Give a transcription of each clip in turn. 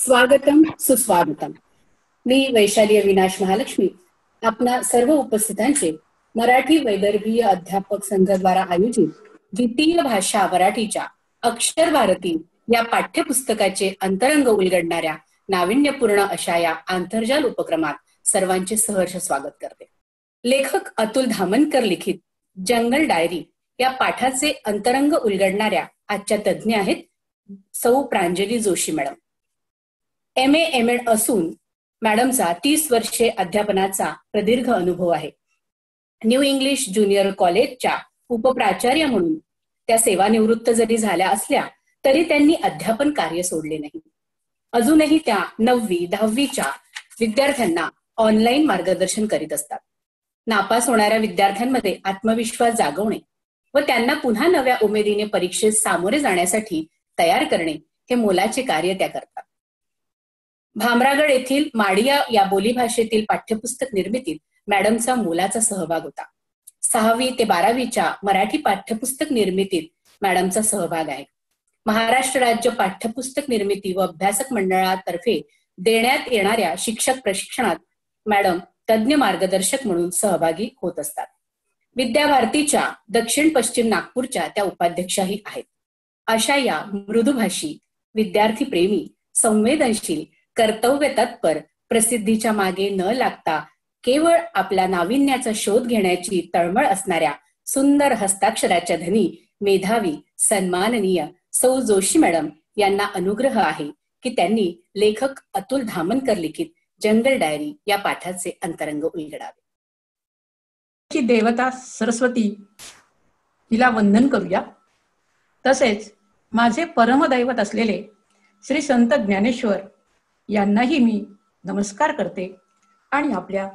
स्वागतम सुस्वागतम. मी वैशाली अविनाश महालक्ष्मी आपणा सर्व उपस्थितांचे मराठी वैदर्भीय अध्यापक संघाद्वारा आयोजित द्वितीय भाषा मराठीच्या अक्षर भारती या पाठ्यपुस्तकाचे अंतरंग उलगडणाऱ्या नाविन्यपूर्ण अशा या आंतरजाल उपक्रमात सर्वांचे सहर्ष स्वागत करते. लेखक अतुल धामनकर लिखित जंगल डायरी या पाठाचे अंतरंग उलगडणाऱ्या आजच्या तज्ज्ञ आहेत सौ Pranjali Joshi madam. MA MEd असून मॅडमचा 30 वर्षे अध्यापनाचा प्रदीर्घ अनुभव आहे. न्यू इंग्लिश ज्युनियर कॉलेजच्या उपप्राचार्य म्हणून त्या सेवानिवृत्त जरी झाल्या असल्या तरी त्यांनी अध्यापन कार्य सोडले नाही. अजूनही त्या 9वी 10वीच्या विद्यार्थ्यांना ऑनलाईन मार्गदर्शन करीत असतात. नापास होणाऱ्या विद्यार्थ्यांमध्ये आत्मविश्वास जागवणे व त्यांना पुन्हा नव्या उमेदीने परीक्षेत सामोरे जाण्यासाठी तयार करणे हे मोलाचे कार्य त्या करतात. भामरागड येथील माडिया या बोलीभाषेतील पाठ्यपुस्तक निर्मितीत मॅडमचा मोलाचा सहभाग होता. 6वी ते 12वीच्या मराठी पाठ्यपुस्तक निर्मितीत मॅडमचा सहभाग आहे. महाराष्ट्र राज्य पाठ्यपुस्तक निर्मिती व अभ्यासक मंडळातर्फे देण्यात येणाऱ्या शिक्षक प्रशिक्षणात मॅडम तज्ज्ञ मार्गदर्शक म्हणून सहभागी होत असतात. विद्याभारतीच्या दक्षिण पश्चिम नागपूरच्या त्या उपाध्यक्षाही आहेत. अशा या मृदुभाषी, विद्यार्थी प्रेमी, संवेदनशील, कर्तव्य तत्पर, प्रसिद्धीच्या मागे न लागता केवळ आपल्या नाविन्याचा शोध घेण्याची तळमळ असणाऱ्या सुंदर हस्ताक्षराच्या धनी, मेधावी, सन्माननीय सौ जोशी मॅडम यांना अनुग्रह आहे की त्यांनी लेखक अतुल धामनकर लिखित जंगल डायरी या पाठाचे अंतरंग उलगडावे. देवता सरस्वती हिला वंदन करूया. तसेच माझे परमदैवत असलेले श्री संत ज्ञानेश्वर यांनाही मी नमस्कार करते आणि आपल्या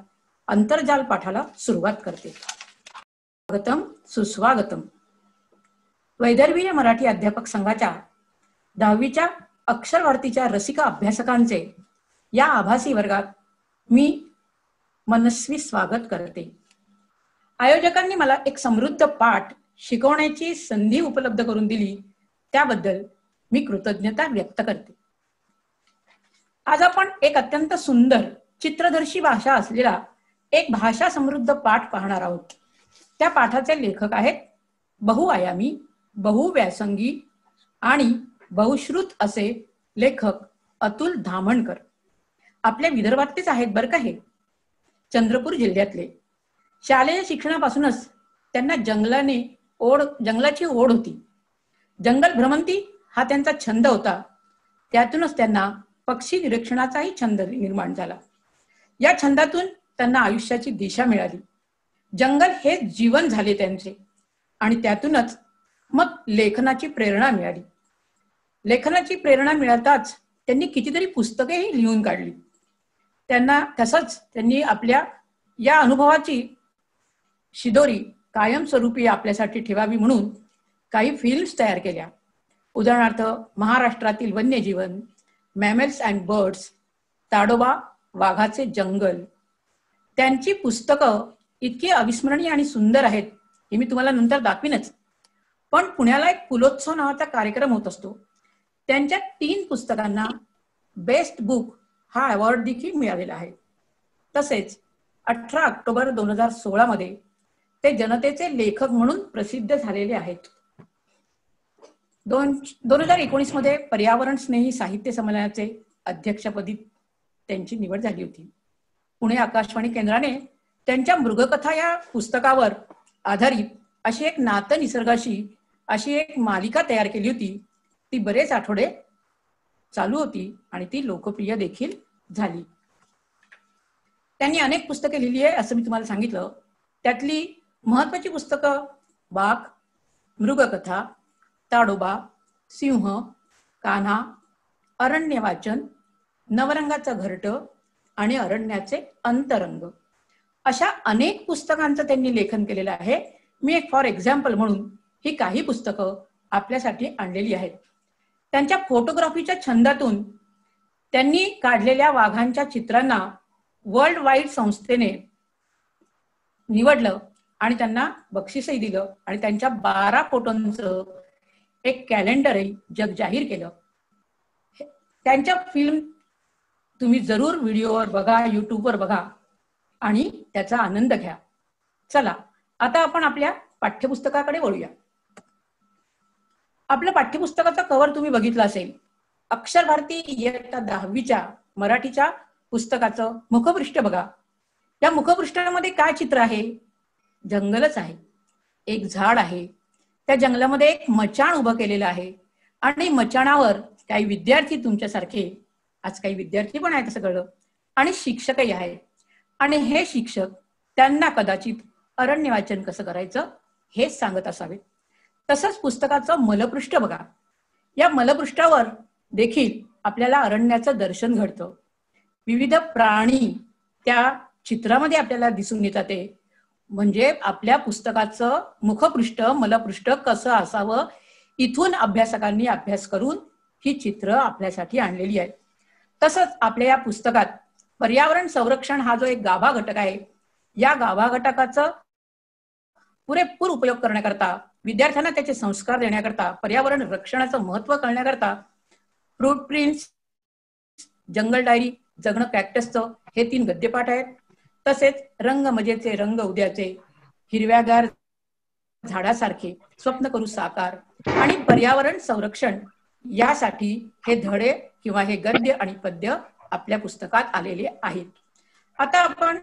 अंतर्जाल पाठाला सुरुवात करते. स्वागतम सुस्वागतम. वैदर्भीय मराठी अध्यापक संघाच्या 10वीच्या अक्षर भारतीच्या रसिका अभ्यासकांचे या आभासी वर्गात मी मनस्वी स्वागत करते. आयोजकांनी मला एक समृद्ध पाठ शिकवण्याची संधी उपलब्ध करून दिली त्याबद्दल मी कृतज्ञता व्यक्त करते. आज आपण एक अत्यंत सुंदर चित्रदर्शी भाषा असलेला एक भाषा समृद्ध पाठ पाहणार आहोत. त्या पाठाचे लेखक आहेत बहुआयामी, बहुव्यासंगी आणि बहुश्रुत असे लेखक अतुल धामनकर. आपल्या विदर्भातलेच आहेत बरं का हे. चंद्रपूर जिल्ह्यातले. शालेय शिक्षणापासूनच त्यांना जंगलाची ओढ होती. जंगल भ्रमंती हा त्यांचा छंद होता. त्यातूनच त्यांना पक्षी निरीक्षणाचाही छंद निर्माण झाला. या छंदातून त्यांना आयुष्याची दिशा मिळाली. जंगल हे जीवन झाले त्यांचे आणि त्यातूनच मग लेखनाची प्रेरणा मिळाली. लेखनाची प्रेरणा मिळताच त्यांनी कितीतरी पुस्तकेही लिहून काढली. त्यांनी आपल्या या अनुभवाची शिदोरी कायमस्वरूपी आपल्यासाठी ठेवावी म्हणून काही फिल्म्स तयार केल्या. उदाहरणार्थ महाराष्ट्रातील वन्यजीवन, मॅमल्स अँड बर्ड्स, ताडोबा वाघाचे जंगल. त्यांची पुस्तकं इतकी अविस्मरणीय आणि सुंदर आहेत हे मी तुम्हाला नंतर दाखवीनच. पण पुण्याला एक पुलोत्सव नावाचा कार्यक्रम होत असतो. त्यांच्या 3 पुस्तकांना बेस्ट बुक हा अवॉर्ड देखील मिळालेला आहे. तसेच 18 ऑक्टोबर 2016 मध्ये ते जनतेचे लेखक म्हणून प्रसिद्ध झालेले आहेत. 2019 मध्ये पर्यावरण स्नेही साहित्य संमेलनाचे अध्यक्षपदी त्यांची निवड झाली होती. पुणे आकाशवाणी केंद्राने त्यांच्या मृगकथा या पुस्तकावर आधारित अशी एक नातं निसर्गाशी अशी एक मालिका तयार केली होती. ती बरेच आठवडे चालू होती आणि ती लोकप्रिय देखील झाली. त्यांनी अनेक पुस्तके लिहिली आहे असं मी तुम्हाला सांगितलं. त्यातली महत्वाची पुस्तकं वाघ, मृगकथा, ताडोबा, सिंह, कान्हा, अरण्य वाचन, नवरंगाचं घरटं आणि अरण्याचे अंतरंग अशा अनेक पुस्तकांचं त्यांनी लेखन केलेलं आहे. मी एक फॉर एक्झाम्पल म्हणून ही काही पुस्तकं आपल्यासाठी आणलेली आहेत. त्यांच्या फोटोग्राफीच्या छंदातून त्यांनी काढलेल्या वाघांच्या चित्रांना वर्ल्ड वाईड संस्थेने निवडलं आणि त्यांना बक्षीसही दिलं आणि त्यांच्या 12 फोटोंचं एक कॅलेंडरही जग जाहीर केलं. त्यांच्या फिल्म तुम्ही जरूर व्हिडिओवर बघा, युट्यूबवर बघा आणि त्याचा आनंद घ्या. चला आता आपण आपल्या पाठ्यपुस्तकाकडे वळूया. आपलं पाठ्यपुस्तकाचा कव्हर तुम्ही बघितला असेल. अक्षर भारती इयत्ता 10वीच्या मराठीच्या पुस्तकाचं मुखपृष्ठ बघा. या मुखपृष्ठामध्ये काय चित्र आहे? जंगलच आहे. एक झाड आहे, त्या जंगलामध्ये एक मचाण उभं केलेलं आहे आणि मचाणावर काही विद्यार्थी तुमच्यासारखे, आज काही विद्यार्थी पण आहेत असं कळलं, आणि शिक्षकही आहेत. आणि हे शिक्षक त्यांना कदाचित अरण्य वाचन कसं करायचं हेच सांगत असावे. तसंच पुस्तकाचं मलपृष्ठ बघा. या मलपृष्ठावर देखील आपल्याला अरण्याचं दर्शन घडतं. विविध प्राणी त्या चित्रामध्ये आपल्याला दिसून येतात. ते म्हणजे आपल्या पुस्तकाचं मुखपृष्ठ, मलपृष्ठ कसं असावं, इथून अभ्यासकांनी अभ्यास करून ही चित्र आपल्यासाठी आणलेली आहेत. तसंच आपल्या या पुस्तकात पर्यावरण संरक्षण हा जो एक गाभा घटक आहे, या गाभा घटकाचा पुरेपूर उपयोग करण्याकरता, विद्यार्थ्यांना त्याचे संस्कार देण्याकरता, पर्यावरण रक्षणाचं महत्व कळण्याकरता फूटप्रिंट्स, जंगल डायरी, जगणं कॅक्टसचं हे 3 गद्यपाठ आहेत. तसेच रंग मजेचे रंग उद्याचे, हिरव्यागार झाडासारखे, स्वप्न करू साकार आणि पर्यावरण संरक्षण यासाठी हे धडे किंवा हे गद्य आणि पद्य आपल्या पुस्तकात आलेले आहेत. आता आपण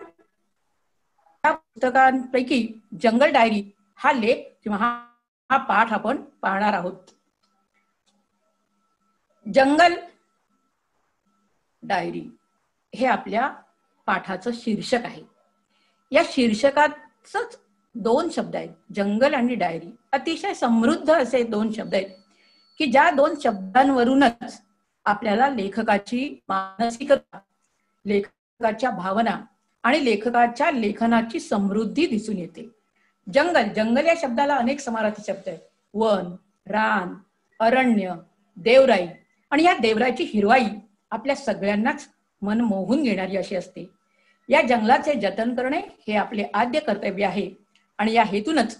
या पुस्तकांपैकी जंगल डायरी हा लेख किंवा हा पाठ आपण पाहणार आहोत. जंगल डायरी हे आपल्या पाठाचं शीर्षक आहे. या शीर्षकातच 2 शब्द आहेत, जंगल आणि डायरी. अतिशय समृद्ध असे 2 शब्द आहेत की ज्या 2 शब्दांवरूनच आपल्याला लेखकाची मानसिकता, लेखकाच्या भावना आणि लेखकाच्या लेखनाची समृद्धी दिसून येते. जंगल, जंगल या शब्दाला अनेक समानार्थी शब्द आहेत. वन, रान, अरण्य, देवराई. आणि या देवराईची हिरवाई आपल्या सगळ्यांनाच मन मोहून घेणारी अशी असते. या जंगलाचे जतन करणे हे आपले आद्य कर्तव्य आहे आणि या हेतूनच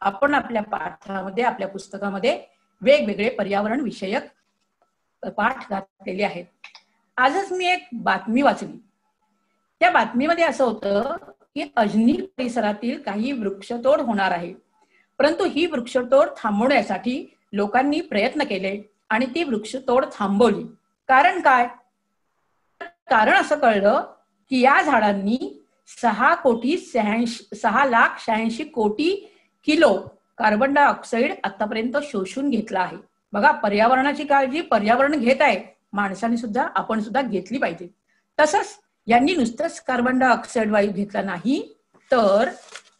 आपण आपल्या पाठामध्ये, आपल्या पुस्तकामध्ये वेगवेगळे पर्यावरण विषयक पाठ घातलेले आहेत. आजच मी एक बातमी वाचली. त्या बातमीमध्ये असं होतं की अजनी परिसरातील काही वृक्षतोड होणार आहे, परंतु ही वृक्षतोड थांबवण्यासाठी लोकांनी प्रयत्न केले आणि ती वृक्षतोड थांबवली. कारण काय? कारण असं कळलं की या झाडांनी 6,86,00,000 कोटी किलो कार्बन डायऑक्साईड आतापर्यंत शोषून घेतला आहे. बघा, पर्यावरणाची काळजी पर्यावरण घेत आहे, माणसाने सुद्धा, आपण सुद्धा घेतली पाहिजे. तसंच यांनी नुसतंच कार्बन डायऑक्साईड वायू घेतला नाही, तर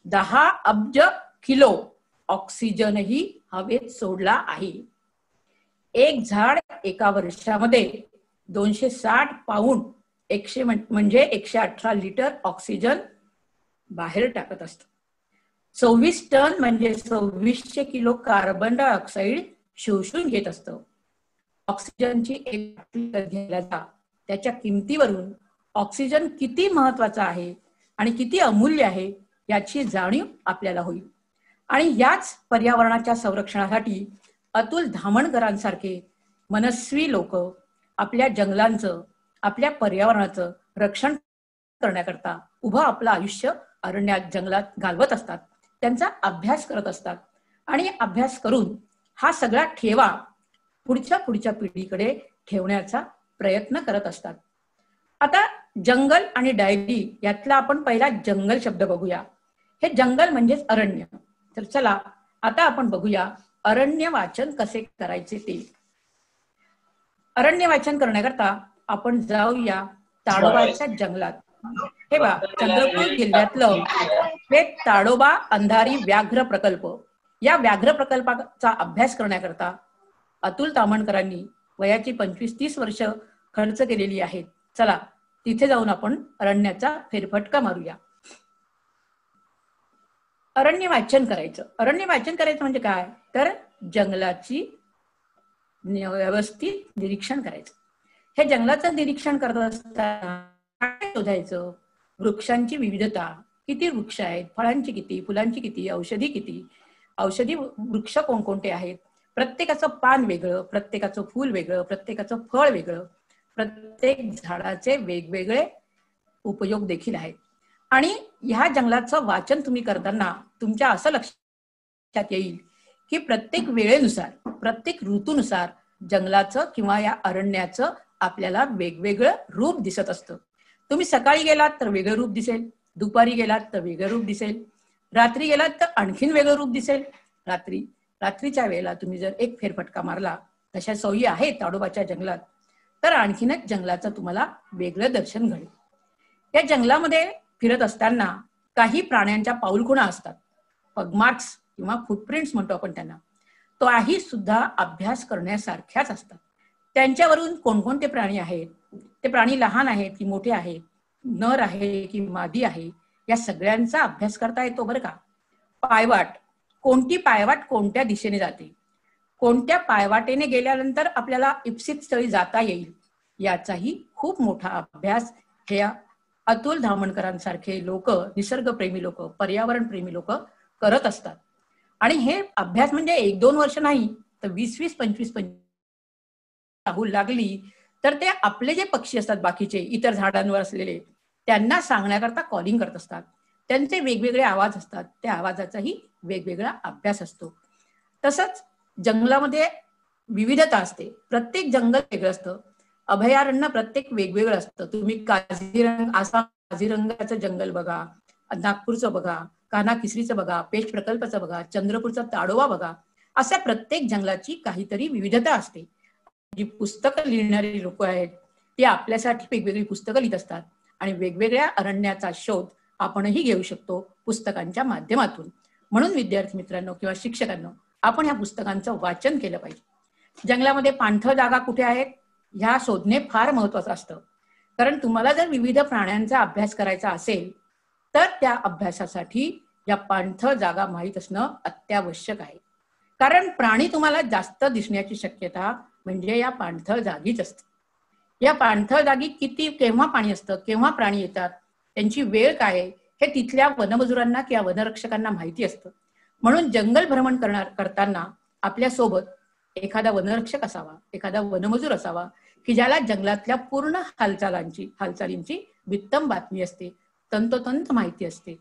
10 अब्ज किलो ऑक्सिजनही हवेत सोडला आहे. एक झाड एका वर्षामध्ये 260 पाऊंड, 100 म्हणजे 118 लिटर ऑक्सिजन बाहेर टाकत असतं. 24 टन म्हणजे 2600 किलो कार्बन डायऑक्साईड शोषून घेत असतं. ऑक्सिजनची एक बाटली घ्यायला जा, त्याच्या किमतीवरून ऑक्सिजन किती महत्वाचा आहे आणि किती अमूल्य आहे याची जाणीव आपल्याला होईल. आणि याच पर्यावरणाच्या संरक्षणासाठी अतुल धामणकरांसारखे मनस्वी लोक आपल्या जंगलांचं, आपल्या पर्यावरणाचं रक्षण करण्याकरता उभं आपलं आयुष्य अरण्यात, जंगलात घालवत असतात. त्यांचा अभ्यास करत असतात आणि अभ्यास करून हा सगळा ठेवा पुढच्या पिढीकडे ठेवण्याचा प्रयत्न करत असतात. आता जंगल आणि डायरी यातला आपण पहिला जंगल शब्द बघूया. हे जंगल म्हणजेच अरण्य. तर चला आता आपण बघूया अरण्य वाचन कसे करायचे ते. अरण्य वाचन करण्याकरता आपण जाऊया ताडोबाच्या जंगलात. हे बा, चंद्रपूर जिल्ह्यातलं हे ताडोबा अंधारी व्याघ्र प्रकल्प. या व्याघ्र प्रकल्पाचा अभ्यास करण्याकरता अतुल तामणकरांनी वयाची 25-30 वर्ष खर्च केलेली आहेत. चला तिथे जाऊन आपण अरण्याचा फेरफटका मारूया. अरण्य वाचन करायचं. अरण्य वाचन करायचं म्हणजे काय? तर जंगलाची व्यवस्थित निरीक्षण करायचं. हे जंगलाचं निरीक्षण करत असताना काय शोधायचं? वृक्षांची विविधता, किती वृक्ष आहेत, फळांची किती, फुलांची किती, औषधी किती, औषधी वृक्ष कोणकोणते आहेत, प्रत्येकाचं पान वेगळं, प्रत्येकाचं फूल वेगळं, प्रत्येकाचं फळ वेगळं, प्रत्येक झाडाचे वेगवेगळे उपयोग देखील आहेत. आणि ह्या जंगलाचं वाचन तुम्ही करताना तुमच्या असं लक्षात येईल की प्रत्येक वेळेनुसार, प्रत्येक ऋतूनुसार जंगलाचं किंवा या अरण्याचं आपल्याला वेगवेगळं रूप दिसत असतं. तुम्ही सकाळी गेलात तर वेगळं रूप दिसेल, दुपारी गेलात तर वेगळं रूप दिसेल, रात्री गेलात तर आणखीन वेगळं रूप दिसेल. रात्रीच्या वेळेला तुम्ही जर एक फेरफटका मारला, तशा सोयी आहेत ताडोबाच्या जंगलात, तर आणखीनच जंगलाचं तुम्हाला वेगळं दर्शन घडेल. या जंगलामध्ये फिरत असताना काही प्राण्यांच्या पाऊलखुणा असतात, पगमार्क्स किंवा फुटप्रिंट्स म्हणतो आपण त्यांना. तोही सुद्धा अभ्यास करण्यासारख्याच असतात. त्यांच्यावरून कोणकोणते प्राणी आहेत, ते प्राणी लहान आहेत की मोठे आहेत, नर आहे की मादी आहे, या सगळ्यांचा अभ्यास करता येतो बरं का. पायवाट, कोणती पायवाट कोणत्या दिशेने जाते, कोणत्या पायवाटेने गेल्यानंतर आपल्याला इप्सित स्थळी जाता येईल, याचाही खूप मोठा अभ्यास हे अतुल धामणकरांसारखे लोक, निसर्गप्रेमी लोक, पर्यावरण प्रेमी लोक करत असतात. आणि हे अभ्यास म्हणजे 1-2 वर्ष नाही, तर 20-20, 25-25 राहू लागली तर ते आपले जे पक्षी असतात बाकीचे इतर झाडांवर असलेले, त्यांना सांगण्याकरता कॉलिंग करत असतात. त्यांचे वेगवेगळे आवाज असतात, त्या आवाजाचाही वेगवेगळा अभ्यास असतो. तसंच जंगलामध्ये विविधता असते, प्रत्येक जंगल वेगळं असतं, अभयारण्य प्रत्येक वेगवेगळं असतं. तुम्ही आसाम काझीरंगाचं जंगल बघा, नागपूरचं बघा, कान्हा किसरीचं बघा, पेच प्रकल्पाचं बघा, चंद्रपूरचा ताडोबा बघा, अशा प्रत्येक जंगलाची काहीतरी विविधता असते. जी पुस्तकं लिहिणारी लोक आहेत ती आपल्यासाठी वेगवेगळी पुस्तकं लिहित असतात आणि वेगवेगळ्या अरण्याचा शोध आपणही घेऊ शकतो पुस्तकांच्या माध्यमातून. म्हणून विद्यार्थी मित्रांनो किंवा शिक्षकांनो, आपण ह्या पुस्तकांचं वाचन केलं पाहिजे. जंगलामध्ये पाणथळ जागा कुठे आहेत ह्या शोधणे फार महत्वाचं असतं. कारण तुम्हाला जर विविध प्राण्यांचा अभ्यास करायचा असेल तर त्या अभ्यासासाठी या पाणथळ जागा माहीत असणं अत्यावश्यक आहे. कारण प्राणी तुम्हाला जास्त दिसण्याची शक्यता म्हणजे या पाणथळ जागीच असते. या पाणथळ जागी केव्हा पाणी असतं, केव्हा प्राणी येतात, त्यांची वेळ काय आहे, हे तिथल्या वनमजुरांना किंवा वनरक्षकांना माहिती असतं. म्हणून जंगल भ्रमण करताना आपल्या सोबत एखादा वनरक्षक असावा, एखादा वनमजूर असावा की ज्याला जंगलातल्या पूर्ण हालचालींची वित्तम बातमी असते, तंतोतंत माहिती असते.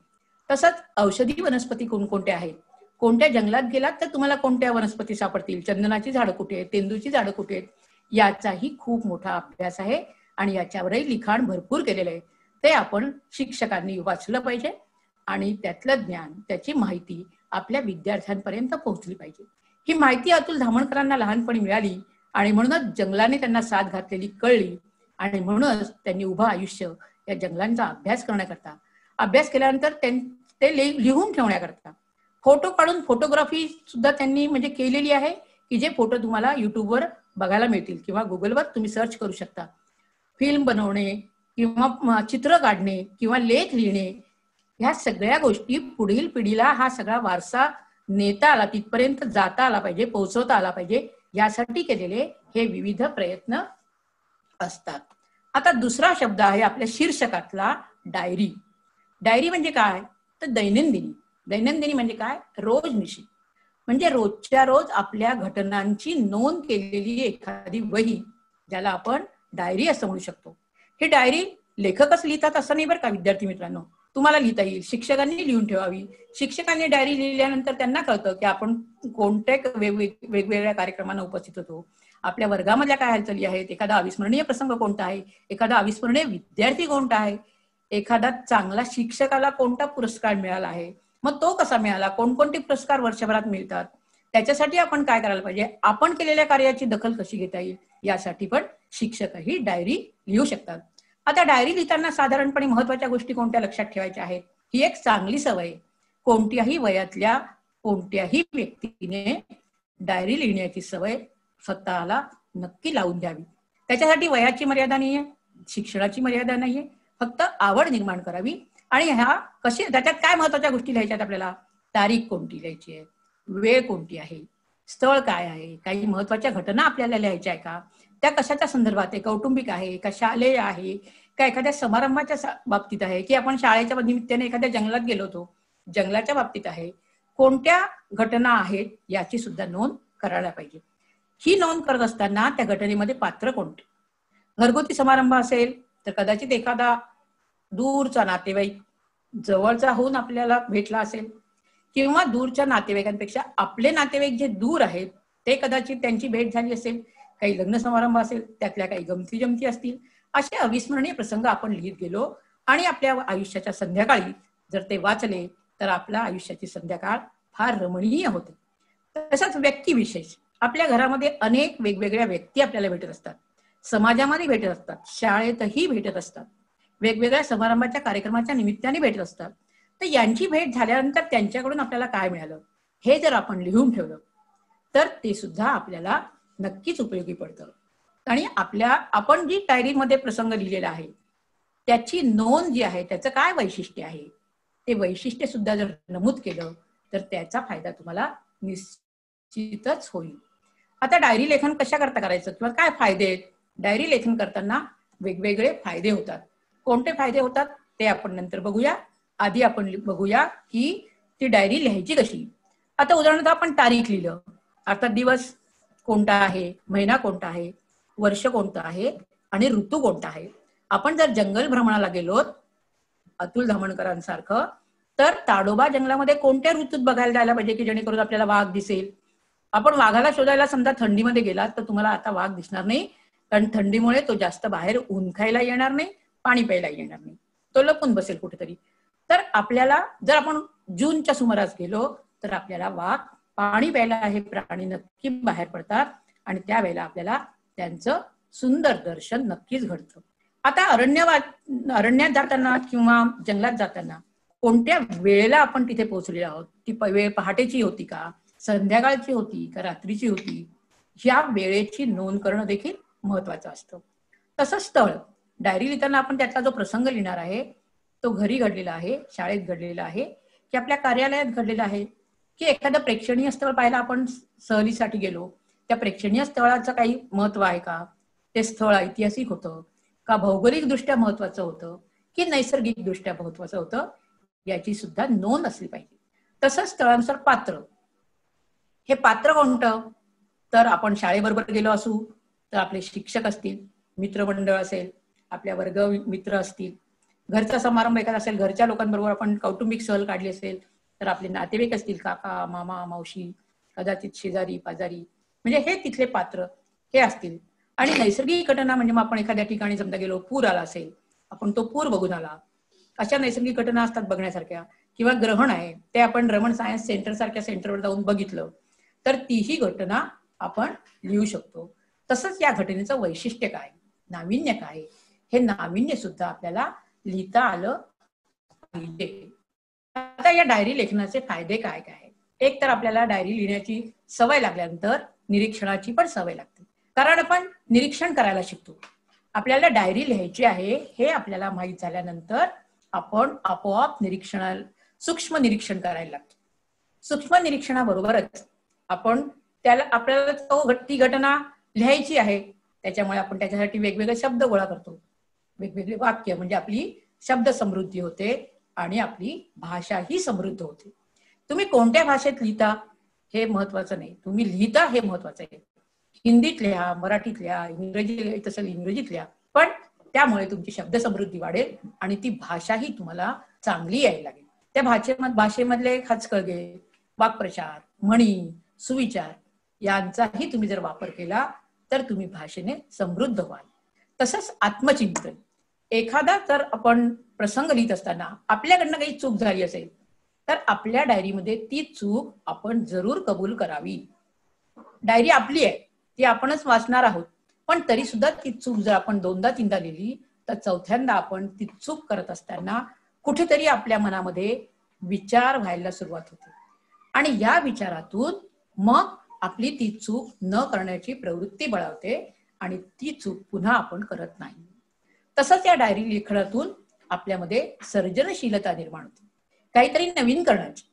तसंच औषधी वनस्पती कोणकोणत्या आहेत, कोणत्या जंगलात गेलात तर तुम्हाला कोणत्या वनस्पती सापडतील, चंदनाची झाडं कुठे आहेत, तेंदूची झाडं कुठे आहेत, याचाही खूप मोठा अभ्यास आहे आणि याच्यावरही लिखाण भरपूर केलेलं आहे. ते आपण शिक्षकांनी वाचलं पाहिजे आणि त्यातलं ज्ञान, त्याची माहिती आपल्या विद्यार्थ्यांपर्यंत पोहोचली पाहिजे. ही माहिती अतुल धामणकरांना लहानपणी मिळाली आणि म्हणूनच जंगलाने त्यांना साथ घातलेली कळली आणि म्हणूनच त्यांनी उभं आयुष्य या जंगलांचा अभ्यास केल्यानंतर ते लिहून ठेवण्याकरता फोटो काढून फोटोग्राफी सुद्धा त्यांनी म्हणजे केलेली आहे की जे फोटो तुम्हाला युट्यूबवर बघायला मिळतील किंवा गुगलवर तुम्ही सर्च करू शकता. फिल्म बनवणे किंवा चित्र काढणे किंवा लेख लिहिणे, ह्या सगळ्या गोष्टी पुढील पिढीला हा सगळा वारसा नेता आला, तिथपर्यंत जाता आला पाहिजे, पोहोचवता आला पाहिजे, यासाठी केलेले हे विविध प्रयत्न असतात. आता दुसरा शब्द आहे आपल्या शीर्षकातला डायरी. डायरी म्हणजे काय तर दैनंदिनी म्हणजे काय, रोजनिशी, म्हणजे रोजच्या रोज आपल्या घटनांची नोंद केलेली एखादी वही, ज्याला आपण डायरी असं म्हणू शकतो. ही डायरी लेखकच लिहितात असं नाही बरं का विद्यार्थी मित्रांनो, तुम्हाला लिहिता येईल, शिक्षकांनी लिहून ठेवावी. शिक्षकांनी डायरी लिहिल्यानंतर त्यांना कळतं की आपण कोणत्या वेगवेगळ्या कार्यक्रमांना उपस्थित होतो, आपल्या वर्गामधल्या काय हालचाली आहेत, एखादा अविस्मरणीय प्रसंग कोणता आहे, एखादा अविस्मरणीय विद्यार्थी कोणता आहे, एखादा चांगला शिक्षकाला कोणता पुरस्कार मिळाला आहे, मग तो कसा मिळाला, कोणकोणते पुरस्कार वर्षभरात मिळतात, त्याच्यासाठी आपण काय करायला पाहिजे, आपण केलेल्या कार्याची दखल कशी घेता येईल, यासाठी पण शिक्षकही डायरी लिहू शकतात. आता डायरी लिहिताना साधारणपणे महत्वाच्या गोष्टी कोणत्या लक्षात ठेवायच्या आहेत, ही एक चांगली सवय. कोणत्याही वयातल्या कोणत्याही व्यक्तीने डायरी लिहिण्याची सवय स्वतःला नक्की लावून द्यावी. त्याच्यासाठी वयाची मर्यादा नाहीये, शिक्षणाची मर्यादा नाहीये, फक्त आवड निर्माण करावी. आणि त्याच्यात काय महत्वाच्या गोष्टी लिहायच्यात आपल्याला, तारीख कोणती लिहायची आहे, वेळ कोणती आहे, स्थळ काय आहे, काही महत्वाच्या घटना आपल्याला लिहायच्या आहे का, त्या कशाच्या संदर्भात आहे, कौटुंबिक आहे का शालेय आहे का एखाद्या समारंभाच्या बाबतीत आहे की आपण शाळेच्या निमित्ताने एखाद्या जंगलात गेलो होतो, जंगलाच्या बाबतीत आहे, कोणत्या घटना आहेत याची सुद्धा नोंद करायला पाहिजे. ही नोंद करत असताना त्या घटनेमध्ये पात्र कोणते, घरगुती समारंभ असेल तर कदाचित एखादा दूरचा नातेवाईक जवळचा होऊन आपल्याला भेटला असेल, किंवा दूरच्या नातेवाईकांपेक्षा आपले नातेवाईक जे दूर आहेत ते कदाचित त्यांची भेट झाली असेल. काही लग्न समारंभ असेल, त्यातल्या काही गमती जमती असतील. असे अविस्मरणीय प्रसंग आपण लिहित गेलो आणि आपल्या आयुष्याच्या संध्याकाळी जर ते वाचले तर आपल्या आयुष्याची संध्याकाळ फार रमणीय होते. तसंच व्यक्तिविशेष, आपल्या घरामध्ये अनेक वेगवेगळ्या व्यक्ती आपल्याला भेटत असतात, समाजामध्ये भेटत असतात, शाळेतही भेटत असतात, वेगवेगळ्या समारंभाच्या कार्यक्रमाच्या निमित्ताने भेटत असतात. तर यांची भेट झाल्यानंतर त्यांच्याकडून आपल्याला काय मिळालं हे जर आपण लिहून ठेवलं तर ते सुद्धा आपल्याला नक्कीच उपयोगी पडतं. आणि आपण जी डायरीमध्ये प्रसंग लिहिलेला आहे त्याची नोंद जी आहे, त्याचं काय वैशिष्ट्य आहे ते वैशिष्ट्य सुद्धा जर नमूद केलं तर त्याचा फायदा तुम्हाला निश्चितच होईल. आता डायरी लेखन कशा करता करायचं किंवा काय फायदे आहेत? डायरी लेखन करताना वेगवेगळे फायदे होतात. कोणते फायदे होतात ते आपण नंतर बघूया. आधी आपण बघूया की ती डायरी लिहायची कशी. आता उदाहरणार्थ आपण तारीख लिहिलं, आता दिवस कोणता आहे, महिना कोणता आहे, वर्ष कोणतं आहे आणि ऋतू कोणता आहे. आपण जर जंगल भ्रमणाला गेलो अतुल धामणकरांसारखं, तर ताडोबा जंगलामध्ये कोणत्या ऋतूत बघायला जायला पाहिजे की जेणेकरून आपल्याला वाघ दिसेल. आपण वाघाला शोधायला समजा थंडीमध्ये गेलात तर तुम्हाला आता वाघ दिसणार नाही, कारण थंडीमुळे तो जास्त बाहेर ऊन खायला येणार नाही, पाणी प्यायला येणार नाही, तो लपून बसेल कुठेतरी. तर आपल्याला जर आपण जूनच्या सुमारास गेलो तर आपल्याला वाघ पाणी प्यायला हे प्राणी नक्की बाहेर पडतात आणि त्यावेळेला आपल्याला त्यांचं सुंदर दर्शन नक्कीच घडतं. आता अरण्यात जाताना किंवा जंगलात जाताना कोणत्या वेळेला आपण तिथे पोहोचलेलो आहोत, ती वेळ पहाटेची होती का, संध्याकाळची होती का, रात्रीची होती, या वेळेची नोंद करणं देखील महत्वाचं असतं. तसं स्थळ, डायरी लिहिताना आपण त्यातला जो प्रसंग लिहिणार आहे तो घरी घडलेला आहे, शाळेत घडलेला आहे की आपल्या कार्यालयात घडलेला आहे, की एखादं प्रेक्षणीय स्थळ पाहायला आपण सहलीसाठी गेलो, त्या प्रेक्षणीय स्थळाचं काही महत्व आहे का, ते स्थळ ऐतिहासिक होतं का, भौगोलिक दृष्ट्या महत्वाचं होतं की नैसर्गिक दृष्ट्या महत्वाचं होतं, याची सुद्धा नोंद असली पाहिजे. तसंच स्थळानुसार पात्र, हे पात्र कोणतं, तर आपण शाळेबरोबर गेलो असू तर आपले शिक्षक असतील, मित्रमंडळ असेल, आपल्या वर्ग मित्र असतील, घरचा समारंभ एखादा असेल, घरच्या लोकांबरोबर आपण कौटुंबिक सहल काढली असेल तर आपले नातेवाईक असतील, काका मामा मावशी, कदाचित शेजारी पाजारी, म्हणजे हे तिथले पात्र हे असतील. आणि नैसर्गिक घटना म्हणजे मग आपण एखाद्या ठिकाणी समजा गेलो, पूर आला असेल, आपण तो पूर बघून आला, अशा नैसर्गिक घटना असतात बघण्यासारख्या. किंवा ग्रहण आहे ते आपण रमण सायन्स सेंटर सारख्या सेंटरवर जाऊन बघितलं तर तीही घटना आपण लिहू शकतो. तसंच या घटनेचं वैशिष्ट्य काय, नाविन्य काय, हे नाविन्य सुद्धा आपल्याला लिहिता आलं पाहिजे. आता या डायरी लेखनाचे फायदे काय काय? एक तर आपल्याला डायरी लिहिण्याची सवय लागल्यानंतर निरीक्षणाची पण सवय लागते, कारण आपण निरीक्षण करायला शिकतो. आपल्याला डायरी लिहायची आहे हे आपल्याला माहित झाल्यानंतर आपण आपोआप सूक्ष्म निरीक्षण करायला लागतो. सूक्ष्म निरीक्षणाबरोबरच आपल्याला ती घटना लिहायची आहे, त्याच्यामुळे आपण त्याच्यासाठी वेगवेगळे शब्द गोळा करतो, वेगवेगळे वाक्य, म्हणजे आपली शब्द समृद्धी होते आणि आपली भाषा ही समृद्ध होते. तुम्ही कोणत्या भाषेत लिहिता हे महत्वाचं नाही, तुम्ही लिहिता हे महत्वाचं आहे. हिंदीत लिहा, मराठीत लिहा, इंग्रजीत असेल इंग्रजीत लिहा, पण त्यामुळे तुमची शब्द समृद्धी वाढेल आणि ती भाषाही तुम्हाला चांगली यायला लागेल. त्या भाषेमधले खाचखळगे, वाक्प्रचार, म्हणी, सुविचार यांचाही तुम्ही जर वापर केला तर तुम्ही भाषेने समृद्ध व्हाल. तसंच आत्मचिंतन, एखादा जर आपण प्रसंग लिहित असताना आपल्याकडनं काही चूक झाली असेल तर आपल्या डायरीमध्ये ती चूक आपण जरूर कबूल करावी. डायरी आपली आहे, ती आपणच वाचणार आहोत, पण तरी सुद्धा ती चूक जर आपण 2दा 3दा लिहिली तर चौथ्यांदा आपण ती चूक करत असताना कुठेतरी आपल्या मनामध्ये विचार व्हायला सुरुवात होते आणि या विचारातून मग आपली ती चूक न करण्याची प्रवृत्ती बळावते आणि ती चूक पुन्हा आपण करत नाही. तसंच या डायरी लेखनातून आपल्यामध्ये सर्जनशीलता निर्माण होते, काहीतरी नवीन करण्याची.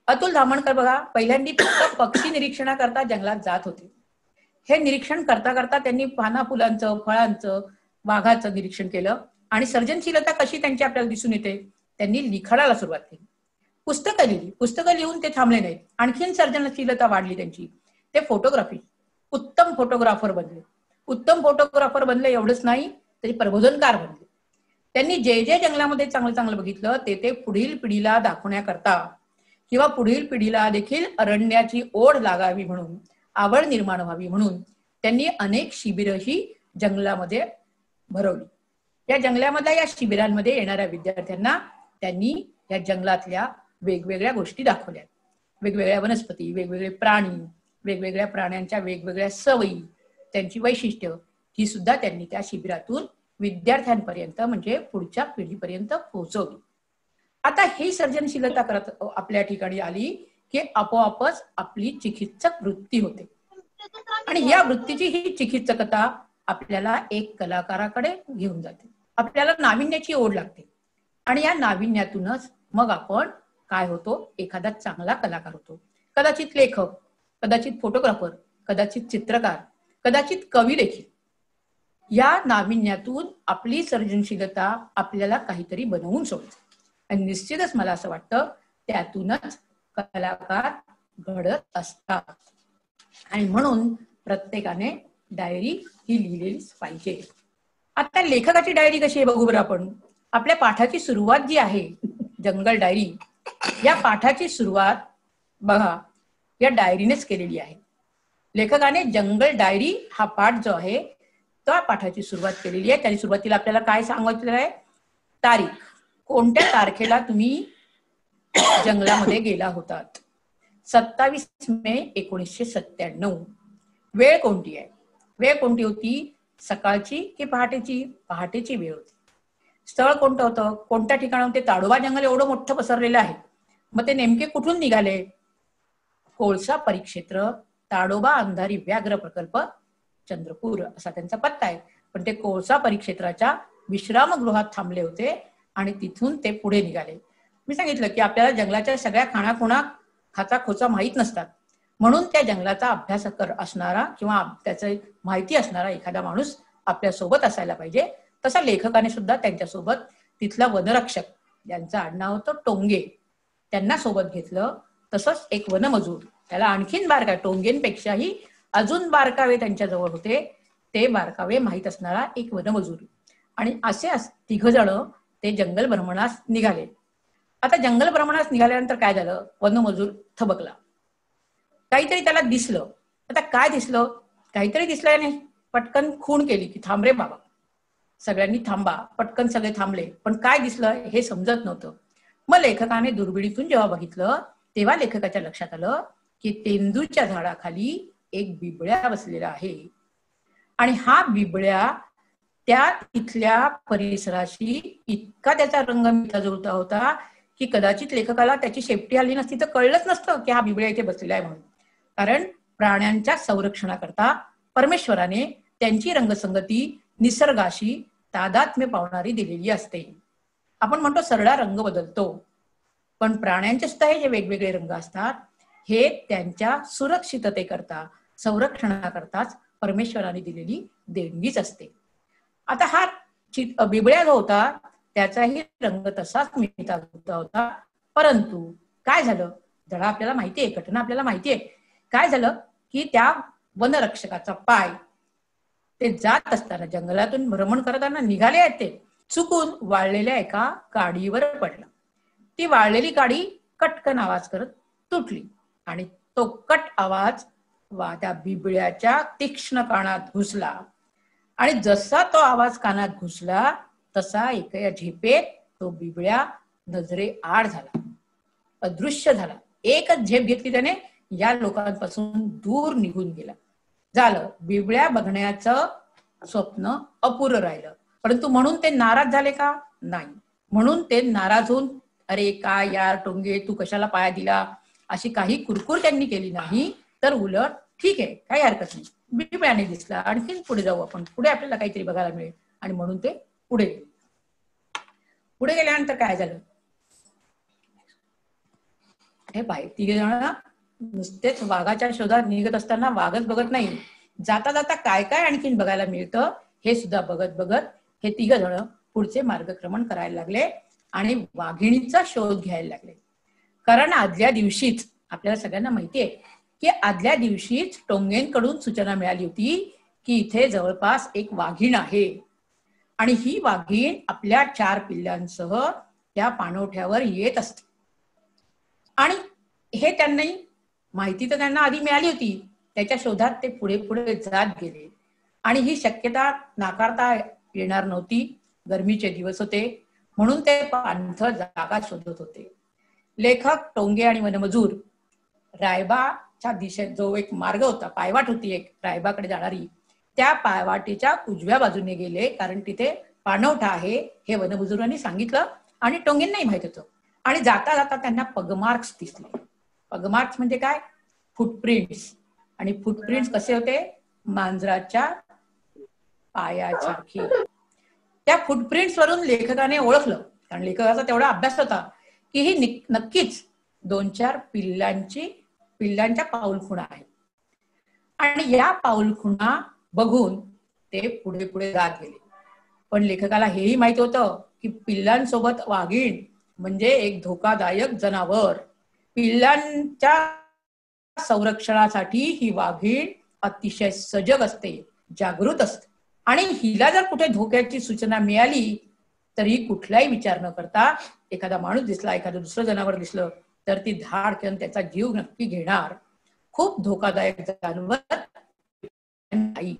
अतुल धामणकर बघा, पहिल्यांदा पक्षी निरीक्षणाकरता जंगलात जात होते. हे निरीक्षण करता करता त्यांनी पाना फुलांचं, फळांचं, वाघाचं निरीक्षण केलं आणि सर्जनशीलता कशी त्यांची आपल्याला दिसून येते, त्यांनी लिखाणाला सुरुवात केली, पुस्तकं लिहिली. पुस्तकं लिहून ते थांबले नाहीत, आणखीन सर्जनशीलता वाढली त्यांची. ते फोटोग्राफी, उत्तम फोटोग्राफर बनले. उत्तम फोटोग्राफर बनले एवढंच नाही, तरी प्रबोधनकार बनले. त्यांनी जे जे जंगलामध्ये चांगलं चांगलं बघितलं ते पुढील पिढीला दाखवण्याकरता किंवा पुढील पिढीला देखील अरण्याची ओढ लागावी म्हणून, आवड निर्माण व्हावी म्हणून त्यांनी अनेक शिबिरही जंगलामध्ये भरवली. या जंगलामधल्या या शिबिरांमध्ये येणाऱ्या विद्यार्थ्यांना त्यांनी या जंगलातल्या वेगवेगळ्या गोष्टी दाखवल्या. वेगवेगळ्या वनस्पती, वेगवेगळे प्राणी, वेगवेगळ्या प्राण्यांच्या वेगवेगळ्या सवयी, त्यांची वैशिष्ट्य ही सुद्धा त्यांनी त्या शिबिरातून विद्यार्थ्यांपर्यंत म्हणजे पुढच्या पिढीपर्यंत पोहोचवली. आता ही सर्जनशीलता करत आपल्या ठिकाणी आली की आपोआपच आपली चिकित्सक वृत्ती होते. आणि या वृत्तीची ही चिकित्सकता आपल्याला एक कलाकाराकडे घेऊन जाते. आपल्याला नाविन्याची ओढ लागते आणि या नाविन्यातूनच मग आपण काय होतो, एखादा चांगला कलाकार होतो. कदाचित लेखक, कदाचित फोटोग्राफर, कदाचित चित्रकार, कदाचित कवी देखील. या नाविन्यातून आपली सर्जनशीलता आपल्याला काहीतरी बनवून सोडते आणि निश्चितच मला असं वाटतं त्यातूनच कलाकार घडत असतात. आणि म्हणून प्रत्येकाने डायरी ही लिहिलेलीच पाहिजे. आता लेखकाची डायरी कशी आहे बघू बरं आपण. आपल्या पाठाची सुरुवात जी आहे जंगल डायरी, या पाठाची सुरुवात बघा या डायरीनेच केलेली आहे. लेखकाने जंगल डायरी हा पाठ जो आहे त्या पाठाची सुरुवात केलेली आहे. त्याची सुरुवातीला आपल्याला काय सांगितलेलं आहे, तारीख, कोणत्या तारखेला तुम्ही जंगलामध्ये गेला होतात, 27 मे 1997. वेळ कोणती आहे, वेळ कोणती होती, सकाळची की पहाटेची, पहाटेची वेळ होती. स्थळ कोणतं होतं, कोणत्या ठिकाणी ते ताडोबा जंगल एवढं मोठं पसरलेलं आहे. मग ते नेमके कुठून निघाले, कोळसा परिक्षेत्र, ताडोबा अंधारी व्याघ्र प्रकल्प, चंद्रपूर असा त्यांचा पत्ता आहे. पण ते कोळसा परिक्षेत्राच्या विश्रामगृहात थांबले होते आणि तिथून ते पुढे निघाले. मी सांगितलं की आपल्याला जंगलाच्या सगळ्या खाणाखुणा खाचा खोचा माहीत नसतात, म्हणून त्या जंगलाचा अभ्यास असणारा किंवा त्याचं माहिती असणारा एखादा माणूस आपल्या सोबत असायला पाहिजे. तसा लेखकाने सुद्धा त्यांच्यासोबत तिथला वनरक्षक, ज्यांचं आडनाव होतं टोंगे, त्यांना सोबत घेतलं. तसंच एक वनमजूर, त्याला आणखीन बारकावे, टोंगेंपेक्षाही अजून बारकावे त्यांच्याजवळ होते, ते बारकावे माहीत असणारा एक वनमजूर. आणि असे 3 जण ते जंगल भ्रमणास निघाले. आता जंगल भ्रमणास निघाल्यानंतर काय झालं, वनमजूर थबकला, काहीतरी त्याला दिसलं. आता काय दिसलं, काहीतरी दिसल्याने पटकन खूण केली की थांब रे बाबा, सगळ्यांनी थांबा. पटकन सगळे थांबले, पण काय दिसलं हे समजत नव्हतं. मग लेखकाने दुर्बिणीतून जेव्हा बघितलं तेव्हा लेखकाच्या लक्षात आलं की तेंदूच्या झाडाखाली एक बिबळ्या बसलेला आहे. आणि हा बिबळ्या त्या तिथल्या परिसराशी इतका त्याचा रंग मिळता जुळता होता की कदाचित लेखकाला त्याची शेपटी आली नसती तर कळलंच नसतं की हा बिबळ्या इथे बसलेला आहे म्हणून. कारण प्राण्यांच्या संरक्षणाकरता परमेश्वराने त्यांची रंगसंगती निसर्गाशी तादात्म्य पावणारी दिलेली असते. आपण म्हणतो सरळा रंग बदलतो, पण प्राण्यांचे सुद्धा हे जे वेगवेगळे रंग असतात हे त्यांच्या सुरक्षिततेकरता, संरक्षणाकरताच परमेश्वराने दिलेली देणगीच असते. आता हा बिबळ्या जो होता त्याचाही रंग तसाच मिळता जुळता होता. परंतु काय झालं, धडा आपल्याला माहितीये, घटना आपल्याला माहितीये. काय झालं की त्या वनरक्षकाचा पाय ते जात असताना, जंगलातून भ्रमण करताना निघाले आहेत ते, चुकून वाळलेल्या एका काडीवर पडला. ती वाळलेली काडी कटकन आवाज करत तुटली आणि तो कट आवाज त्या बिबळ्याच्या तीक्ष्ण कानात घुसला. आणि जसा तो आवाज कानात घुसला तसा एका झेपेत तो बिबळ्या नजरे आड झाला, अदृश्य झाला. एकच झेप घेतली त्याने, या लोकांपासून दूर निघून गेला. झालं, बिबळ्या बघण्याचं स्वप्न अपुरं राहिलं. परंतु म्हणून ते नाराज झाले का, नाही. म्हणून ते नाराज होऊन अरे काय यार टोंगे तू कशाला पाया दिला अशी काही कुरकुर त्यांनी केली नाही, तर उलट ठीक आहे काही हरकत नाही, बिबळ्याने दिसला, आणखीन पुढे जाऊ आपण, पुढे आपल्याला काहीतरी बघायला मिळेल. आणि म्हणून ते पुढे गेले. पुढे गेल्यानंतर काय झालं, हे पाय 3 जण नुसतेच वाघाच्या शोधात निघत असताना वाघच बघत नाही, जाता जाता काय काय आणखीन बघायला मिळतं हे सुद्धा बघत बघत हे 3 जण पुढचे मार्गक्रमण करायला लागले आणि वाघिणीचा शोध घ्यायला लागले. कारण आदल्या दिवशीच आपल्याला सगळ्यांना माहितीये की आदल्या दिवशीच टोंगेंकडून सूचना मिळाली होती की इथे जवळपास एक वाघीण आहे आणि ही वाघीण आपल्या 4 पिल्लांसह त्या पाणवठ्यावर येत असते. आणि हे त्यांनी माहिती तर त्यांना आधी मिळाली होती. त्याच्या शोधात ते पुढे पुढे जात गेले आणि ही शक्यता नाकारता येणार नव्हती. गरमीचे दिवस होते म्हणून ते पाणथळ जागा शोधत होते. लेखक, टोंगे आणि वनमजूर रायबाच्या दिशेत जो एक मार्ग होता, पायवाट होती एक रायबाकडे जाणारी, त्या पायवाटेच्या उजव्या बाजूने गेले, कारण तिथे पाणवठा आहे हे वनमजुरांनी सांगितलं आणि टोंगेंनाही माहित होतं. आणि जाता जाता त्यांना पगमार्क्स दिसले. पगमार्क्स म्हणजे काय? फुटप्रिंट्स. आणि फुटप्रिंट्स कसे होते? मांजराच्या पायासारखे. त्या फुटप्रिंट्स वरून लेखकाने ओळखलं, कारण लेखकाचा तेवढा अभ्यास होता, की ही नक्कीच 2-4 पिल्लांच्या पाऊलखुणा आहेत. आणि या पाऊलखुणा बघून ते पुढे पुढे जात गेले. पण लेखकाला हेही माहित होतं की पिल्लांसोबत वाघीण म्हणजे एक धोकादायक जनावर. पिल्लांच्या संरक्षणासाठी ही वाघीण अतिशय सजग असते, जागृत असते. आणि हिला जर कुठे धोक्याची सूचना मिळाली तरी कुठलाही विचार न करता, एखादा माणूस दिसला, एखादं दुसरं जनावर दिसलं तर ती धाडकन त्याचा जीव नक्की घेणार. खूप धोकादायक जनावर नाही.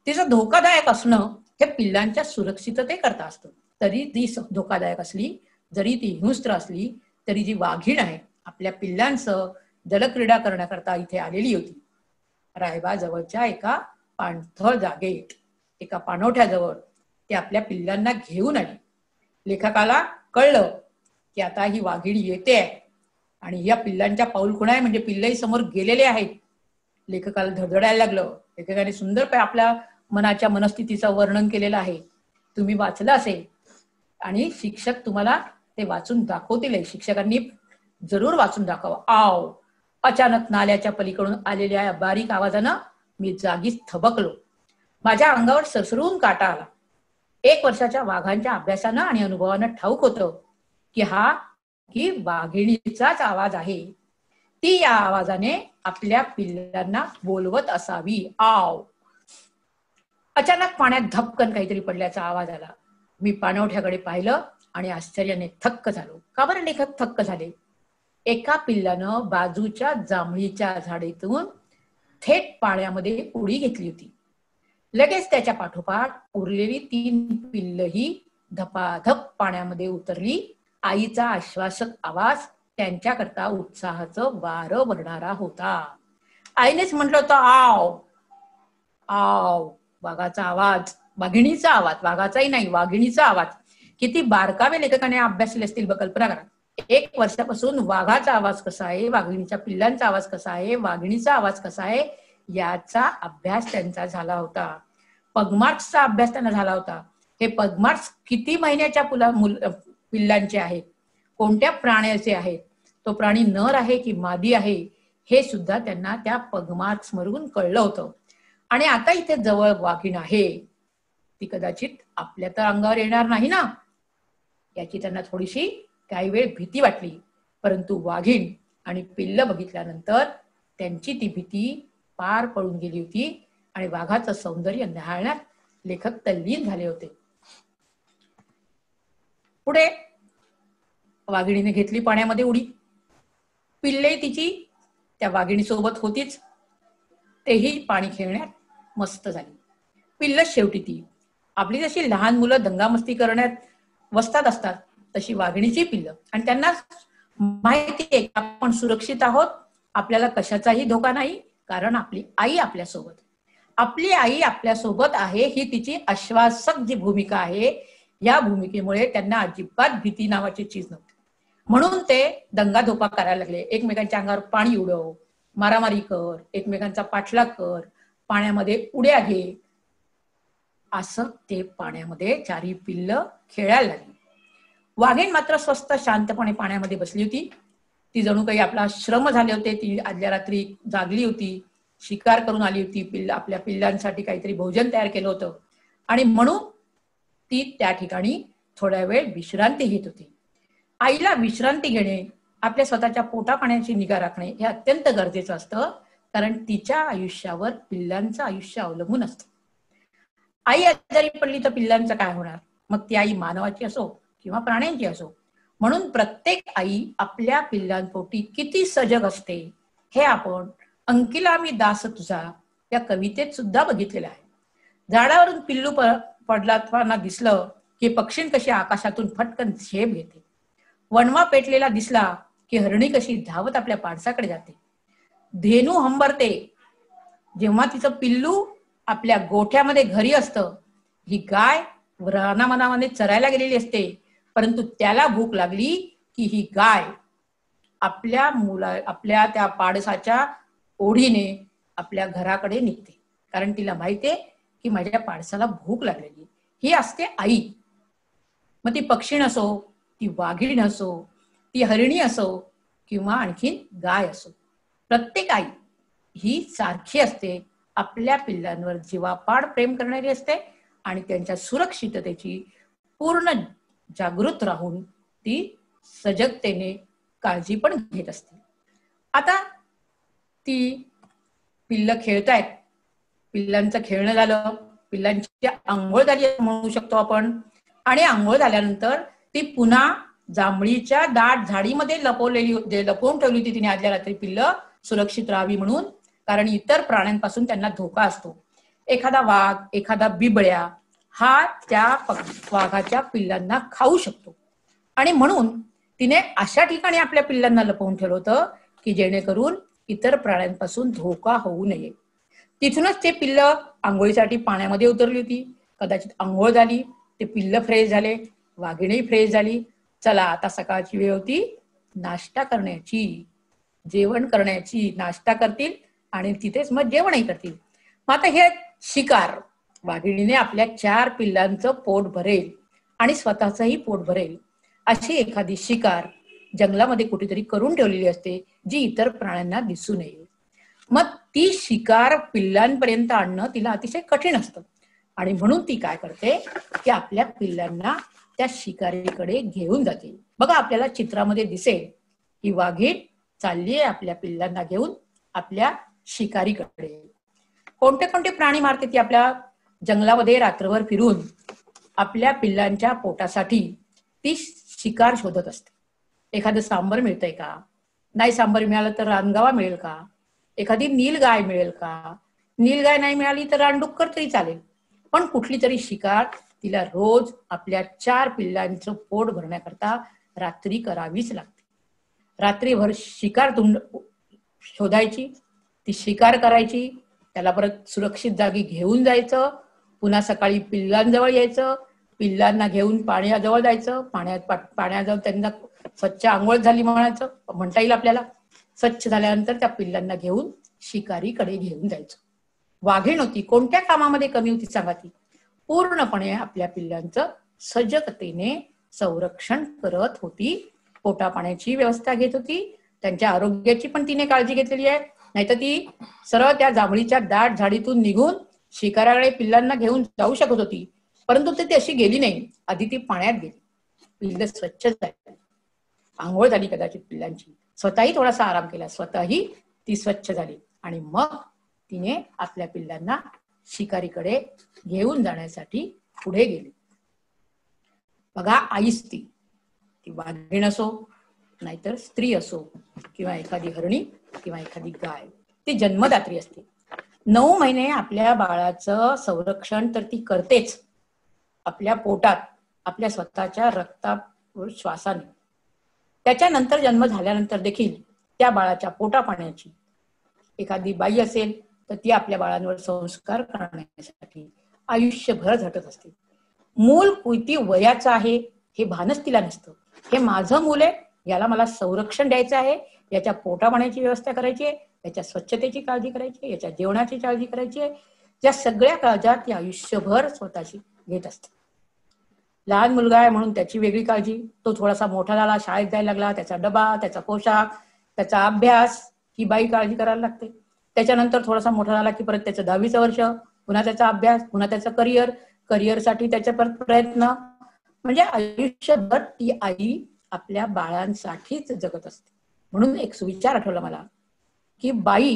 तिचं धोकादायक असणं हे पिल्लांच्या सुरक्षिततेकरता असतं. तरी ती धोकादायक असली, जरी ती हिंस्त्र असली, तरी जी वाघीण आहे आपल्या पिल्लांसह जलक्रीडा करण्याकरता इथे आलेली होती. रायबाजवळच्या एका पाणथळ जागेत, एका पाणवठ्याजवळ ती आपल्या पिल्लांना घेऊन आली. लेखकाला कळलं की आता ही वाघीण येते आणि या पिल्लांच्या पाऊलखुणा आहे, म्हणजे पिल्लही समोर गेलेले आहेत. लेखकाला धडधडायला लागलं. लेखकाने सुंदर आपल्या मनाच्या मनस्थितीचं वर्णन केलेलं आहे. तुम्ही वाचलं असेल आणि शिक्षक तुम्हाला ते वाचून दाखवतील. शिक्षकांनी जरूर वाचून दाखव. आव! अचानक नाल्याच्या पलीकडून आलेल्या बारीक आवाजानं मी जागीच थबकलो. माझ्या अंगावर सरसरून काटा आला. 1 वर्षाच्या वाघांच्या अभ्यासानं आणि अनुभवानं ठाऊक होतं की वाघिणीचाच आवाज आहे. ती या आवाजाने आपल्या पिल्लांना बोलवत असावी. आव! अचानक पाण्यात धपकन काहीतरी पडल्याचा आवाज आला. मी पाणवठ्याकडे पाहिलं आणि आश्चर्याने थक्क झालो. का बरं लेखक थक्क झाले? एका पिल्लानं बाजूच्या जांभळीच्या झाडीतून थेट पाण्यामध्ये उडी घेतली होती. लगेच त्याच्या पाठोपाठ उरलेली 3 पिल्लही धपाधप पाण्यामध्ये उतरली. आईचा आश्वासक आवाज त्यांच्याकरता उत्साहाचं वारं भरणारा होता. आईनेच म्हटलं होतं, आव! आव! वाघाचा आवाज, वाघिणीचा आवाज, वाघाचाही नाही, वाघिणीचा आवाज. किती बारकावे लेखकाने अभ्यासले असतील कल्पना करा. 1 वर्षापासून वाघाचा आवाज कसा आहे, वाघिणीच्या पिल्लांचा आवाज कसा आहे, वाघिणीचा आवाज कसा आहे, याचा अभ्यास त्यांचा झाला होता. पगमार्क्सचा अभ्यास त्यांना झाला होता. हे पगमार्क्स किती महिन्याच्या पिल्लांचे आहेत, कोणत्या प्राण्याचे आहेत, तो प्राणी नर आहे की मादी आहे, हे सुद्धा त्यांना त्या पगमार्क्स मधून कळलं होतं. आणि आता इथे जवळ वाघीण आहे, ती कदाचित आपल्या तर अंगावर येणार नाही ना, याची त्यांना थोडीशी काही वेळ भीती वाटली. परंतु वाघीण आणि पिल्ल बघितल्यानंतर त्यांची ती भीती पार पडून गेली होती आणि वाघाचं सौंदर्य न्याहाळण्यात लेखक तल्लीन झाले होते. पुढे वाघिणीने घेतली पाण्यामध्ये उडी. पिल्ले तिची त्या वाघिणीसोबत होतीच. तेही पाणी खेळण्यात मस्त झाली. पिल्ल शेवटी ती आपली जशी लहान मुलं दंगामस्ती करण्यात वस्तात असतात, तशी वाघिणीची पिल्ल. आणि त्यांना माहिती आहे आपण सुरक्षित आहोत, आपल्याला कशाचाही धोका नाही, कारण आपली आई आपल्यासोबत, आपली आई आपल्यासोबत आहे, ही तिची आश्वासक जी भूमिका आहे. या भूमिकेमुळे त्यांना अजिबात भीती नावाची चीज नव्हती. म्हणून ते दंगाधोपा करायला लागले. एकमेकांच्या अंगावर पाणी उडव, मारामारी कर, एकमेकांचा पाठलाग कर, पाण्यामध्ये उड्या घे. असं ते पाण्यामध्ये 4ही पिल्ल खेळायला लागली. वाघीण मात्र स्वस्त शांतपणे पाण्यामध्ये बसली होती. ती जणू काही आपला श्रम झाले होते. ती आदल्या रात्री जागली होती, शिकार करून आली होती, आपल्या पिल्लांसाठी काहीतरी भोजन तयार केलं होतं आणि म्हणून ती त्या ठिकाणी थोड्या वेळ विश्रांती घेत होती. आईला विश्रांती घेणे, आपल्या स्वतःच्या पोटापाण्याची निगा राखणे हे अत्यंत गरजेचं असतं, कारण तिच्या आयुष्यावर पिल्लांचं आयुष्य अवलंबून असतं. आई आजारी पडली तर पिल्लांचं काय होणार? मग ती आई मानवाची असो किंवा प्राण्यांची असो. म्हणून प्रत्येक आई आपल्या पिल्लांपोटी किती सजग असते हे आपण अंकिला मी दास तुझा या कवितेत सुद्धा बघितलेलं आहे. झाडावरून पिल्लू पडलाना दिसलं की पक्षीण कशी आकाशातून फटकन झेप घेते. वणवा पेटलेला दिसला की हरणी कशी धावत आपल्या पाडसाकडे जाते. धेनू हंबरते जेव्हा तिचं पिल्लू आपल्या गोठ्यामध्ये घरी असतं. ही गाय रानामनामध्ये चरायला गेलेली असते, परंतु त्याला भूक लागली की ही गाय आपल्या त्या पाडसाच्या ओढीने आपल्या घराकडे निघते, कारण तिला माहितीये की माझ्या पाडसाला भूक लागलेली. ही असते आई. मग ती पक्षीण असो, ती वाघीण असो, ती हरिणी असो किंवा आणखीन गाय असो, प्रत्येक आई ही सारखी असते. आपल्या पिल्लांवर जीवापाड प्रेम करणारी असते आणि त्यांच्या सुरक्षिततेची पूर्ण जागृत राहून ती सजगतेने काळजी पण घेत असते. आता ती पिल्लं खेळतायत, पिल्लांचं खेळणं झालं, पिल्लांची आंघोळ झाली म्हणू शकतो आपण. आणि आंघोळ झाल्यानंतर ती पुन्हा जांभळीच्या दाट झाडीमध्ये लपवून ठेवली होती तिने आदल्या रात्री, पिल्लं सुरक्षित राहावी म्हणून. कारण इतर प्राण्यांपासून त्यांना धोका असतो. एखादा वाघ, एखादा बिबळ्या हा त्या वाघाच्या पिल्लांना खाऊ शकतो. आणि म्हणून तिने अशा ठिकाणी आपल्या पिल्लांना लपवून ठेवलं होतं की जेणेकरून इतर प्राण्यांपासून धोका होऊ नये. तिथूनच ते पिल्ल आंघोळीसाठी पाण्यामध्ये उतरली होती. कदाचित आंघोळ झाली, ते पिल्ल फ्रेश झाले, वाघिणीही फ्रेश झाली. चला आता सकाळची वेळ होती नाश्ता करण्याची, जेवण करण्याची. नाश्ता करतील आणि तिथेच मग जेवणही करतील. मग आता हे शिकार वाघिणीने आपल्या 4 पिल्लांचं पोट भरेल आणि स्वतःचंही पोट भरेल अशी एखादी शिकार जंगलामध्ये कुठेतरी करून ठेवलेली असते, जी इतर प्राण्यांना दिसू नये. मग ती शिकार पिल्लांपर्यंत आणणं तिला अतिशय कठीण असतं. आणि म्हणून ती काय करते की आपल्या पिल्लांना त्या शिकारीकडे घेऊन जाते. बघा, आपल्याला चित्रामध्ये दिसेल ही वाघीण चालली आहे आपल्या पिल्लांना घेऊन आपल्या शिकारीकडे. कोणते कोणते प्राणी मारते ती आपल्या जंगलामध्ये रात्रभर फिरून आपल्या पिल्लांच्या पोटासाठी ती शिकार शोधत असते. एखादं सांबर मिळतंय का, नाही सांबर मिळालं तर रानगावा मिळेल का, एखादी नीलगाय मिळेल का, नीलगाय नाही मिळाली तर रानडुक्कर तरी चालेल, पण कुठली तरी शिकार तिला रोज आपल्या 4 पिल्लांचं पोट भरण्याकरता रात्री करावीच लागते. रात्रीभर शिकार शोधायची, ती शिकार करायची, त्याला परत सुरक्षित जागी घेऊन जायचं, पुन्हा सकाळी पिल्लांजवळ यायचं, पिल्लांना घेऊन पाण्याजवळ जायचं, पाण्याजवळ त्यांना स्वच्छ आंघोळ झाली म्हणता येईल आपल्याला. स्वच्छ झाल्यानंतर त्या पिल्लांना घेऊन शिकारीकडे घेऊन जायचं. वाघीण होती, कोणत्या कामामध्ये कमी होती सांगा ती? पूर्णपणे आपल्या पिल्लांचं सजगतेने संरक्षण करत होती. पोटा पाण्याची व्यवस्था घेत होती, त्यांच्या आरोग्याची पण तिने काळजी घेतलेली आहे. नाहीतर ती सरळ त्या जांभळीच्या दाट झाडीतून निघून शिकाराकडे पिल्लांना घेऊन जाऊ शकत होती, परंतु ती अशी गेली नाही. आधी ती पाण्यात गेली, पिल्ल स्वच्छ झाली, आंघोळ झाली कदाचित पिल्लांची, स्वतःही थोडासा आराम केला, स्वतःही ती स्वच्छ झाली आणि मग तिने आपल्या पिल्लांना शिकारीकडे घेऊन जाण्यासाठी पुढे गेली. बघा, आईच ती वाघीण असो, नाहीतर स्त्री असो, किंवा एखादी हरणी किंवा एखादी गाय, ती जन्मदात्री असते. 9 महिने आपल्या बाळाचं संरक्षण तर ती करतेच, आपल्या पोटात, आपल्या स्वतःच्या रक्तावर श्वासाने. त्याच्यानंतर जन्म झाल्यानंतर देखील त्या बाळाच्या पोटा पाण्याची एखादी बाई असेल तर ती आपल्या बाळांवर संस्कार करण्यासाठी आयुष्यभर झटत असते. मूल किती वयाचं आहे हे भानच तिला नसतं. हे माझं मूल आहे, याला मला संरक्षण द्यायचं आहे, याच्या पोटा पाण्याची व्यवस्था करायची आहे, याच्या स्वच्छतेची काळजी करायची आहे, याच्या जेवणाची काळजी करायची आहे. या सगळ्या काळजात ती आयुष्यभर स्वतःची घेत असते. लहान मुलगा आहे म्हणून त्याची वेगळी काळजी, तो थोडासा मोठा झाला, शाळेत जायला लागला, त्याचा डबा, त्याचा पोशाख, त्याचा अभ्यास, ही बाई काळजी करायला लागते. त्याच्यानंतर थोडासा मोठा झाला की परत त्याचं 10वीचं वर्ष, पुन्हा त्याचा अभ्यास, पुन्हा त्याचं करिअरसाठी त्याचे परत प्रयत्न. म्हणजे आयुष्यभर ती आई आपल्या बाळांसाठीच जगत असते. म्हणून एक सुविचार आठवला मला की बाई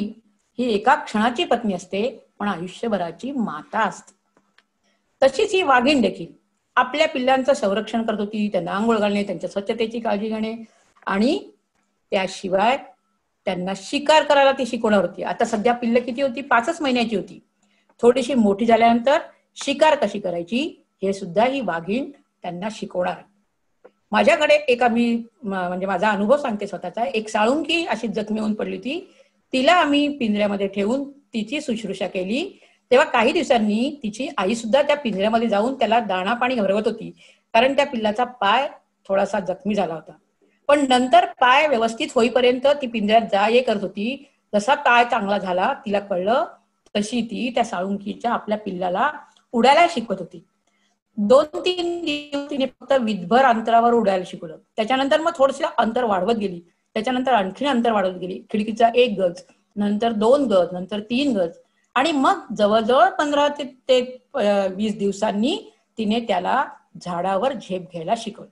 ही एका क्षणाची पत्नी असते, पण आयुष्यभराची माता असते. तशीच ही वाघीण देखील आपल्या पिल्लांचं संरक्षण करत होती, त्यांना आंघोळ घालणे, त्यांच्या स्वच्छतेची काळजी घेणे आणि त्याशिवाय त्यांना शिकार करायला ती शिकवणार होती. आता सध्या पिल्ल किती होती? 5च महिन्याची होती. थोडीशी मोठी झाल्यानंतर शिकार कशी करायची हे सुद्धा ही वाघीण त्यांना शिकवणार. माझ्याकडे एक म्हणजे माझा अनुभव सांगते स्वतःचा. एक साळुंकी अशी जखमी होऊन पडली होती. तिला आम्ही पिंजऱ्यामध्ये ठेवून तिची शुश्रूषा केली. तेव्हा काही दिवसांनी तिची आई सुद्धा त्या पिंजऱ्यामध्ये जाऊन त्याला दाणा पाणी भरवत होती, कारण त्या पिल्लाचा पाय थोडासा जखमी झाला होता. पण नंतर पाय व्यवस्थित होईपर्यंत ती पिंजऱ्यात जा ये करत होती. जसा पाय चांगला झाला तिला कळलं, तशी ती त्या साळुंकीच्या आपल्या पिल्लाला उडायला शिकवत होती. 2-3 दिवस तिने फक्त विधभर अंतरावर उडायला शिकवलं. त्याच्यानंतर मग थोडंसं अंतर वाढवत गेली. त्याच्यानंतर आणखी अंतर वाढवत गेली. खिडकीचा 1 गज, नंतर 2 गज, नंतर 3 गज आणि मग जवळजवळ 15 ते 20 दिवसांनी तिने त्याला झाडावर झेप घ्यायला शिकवलं.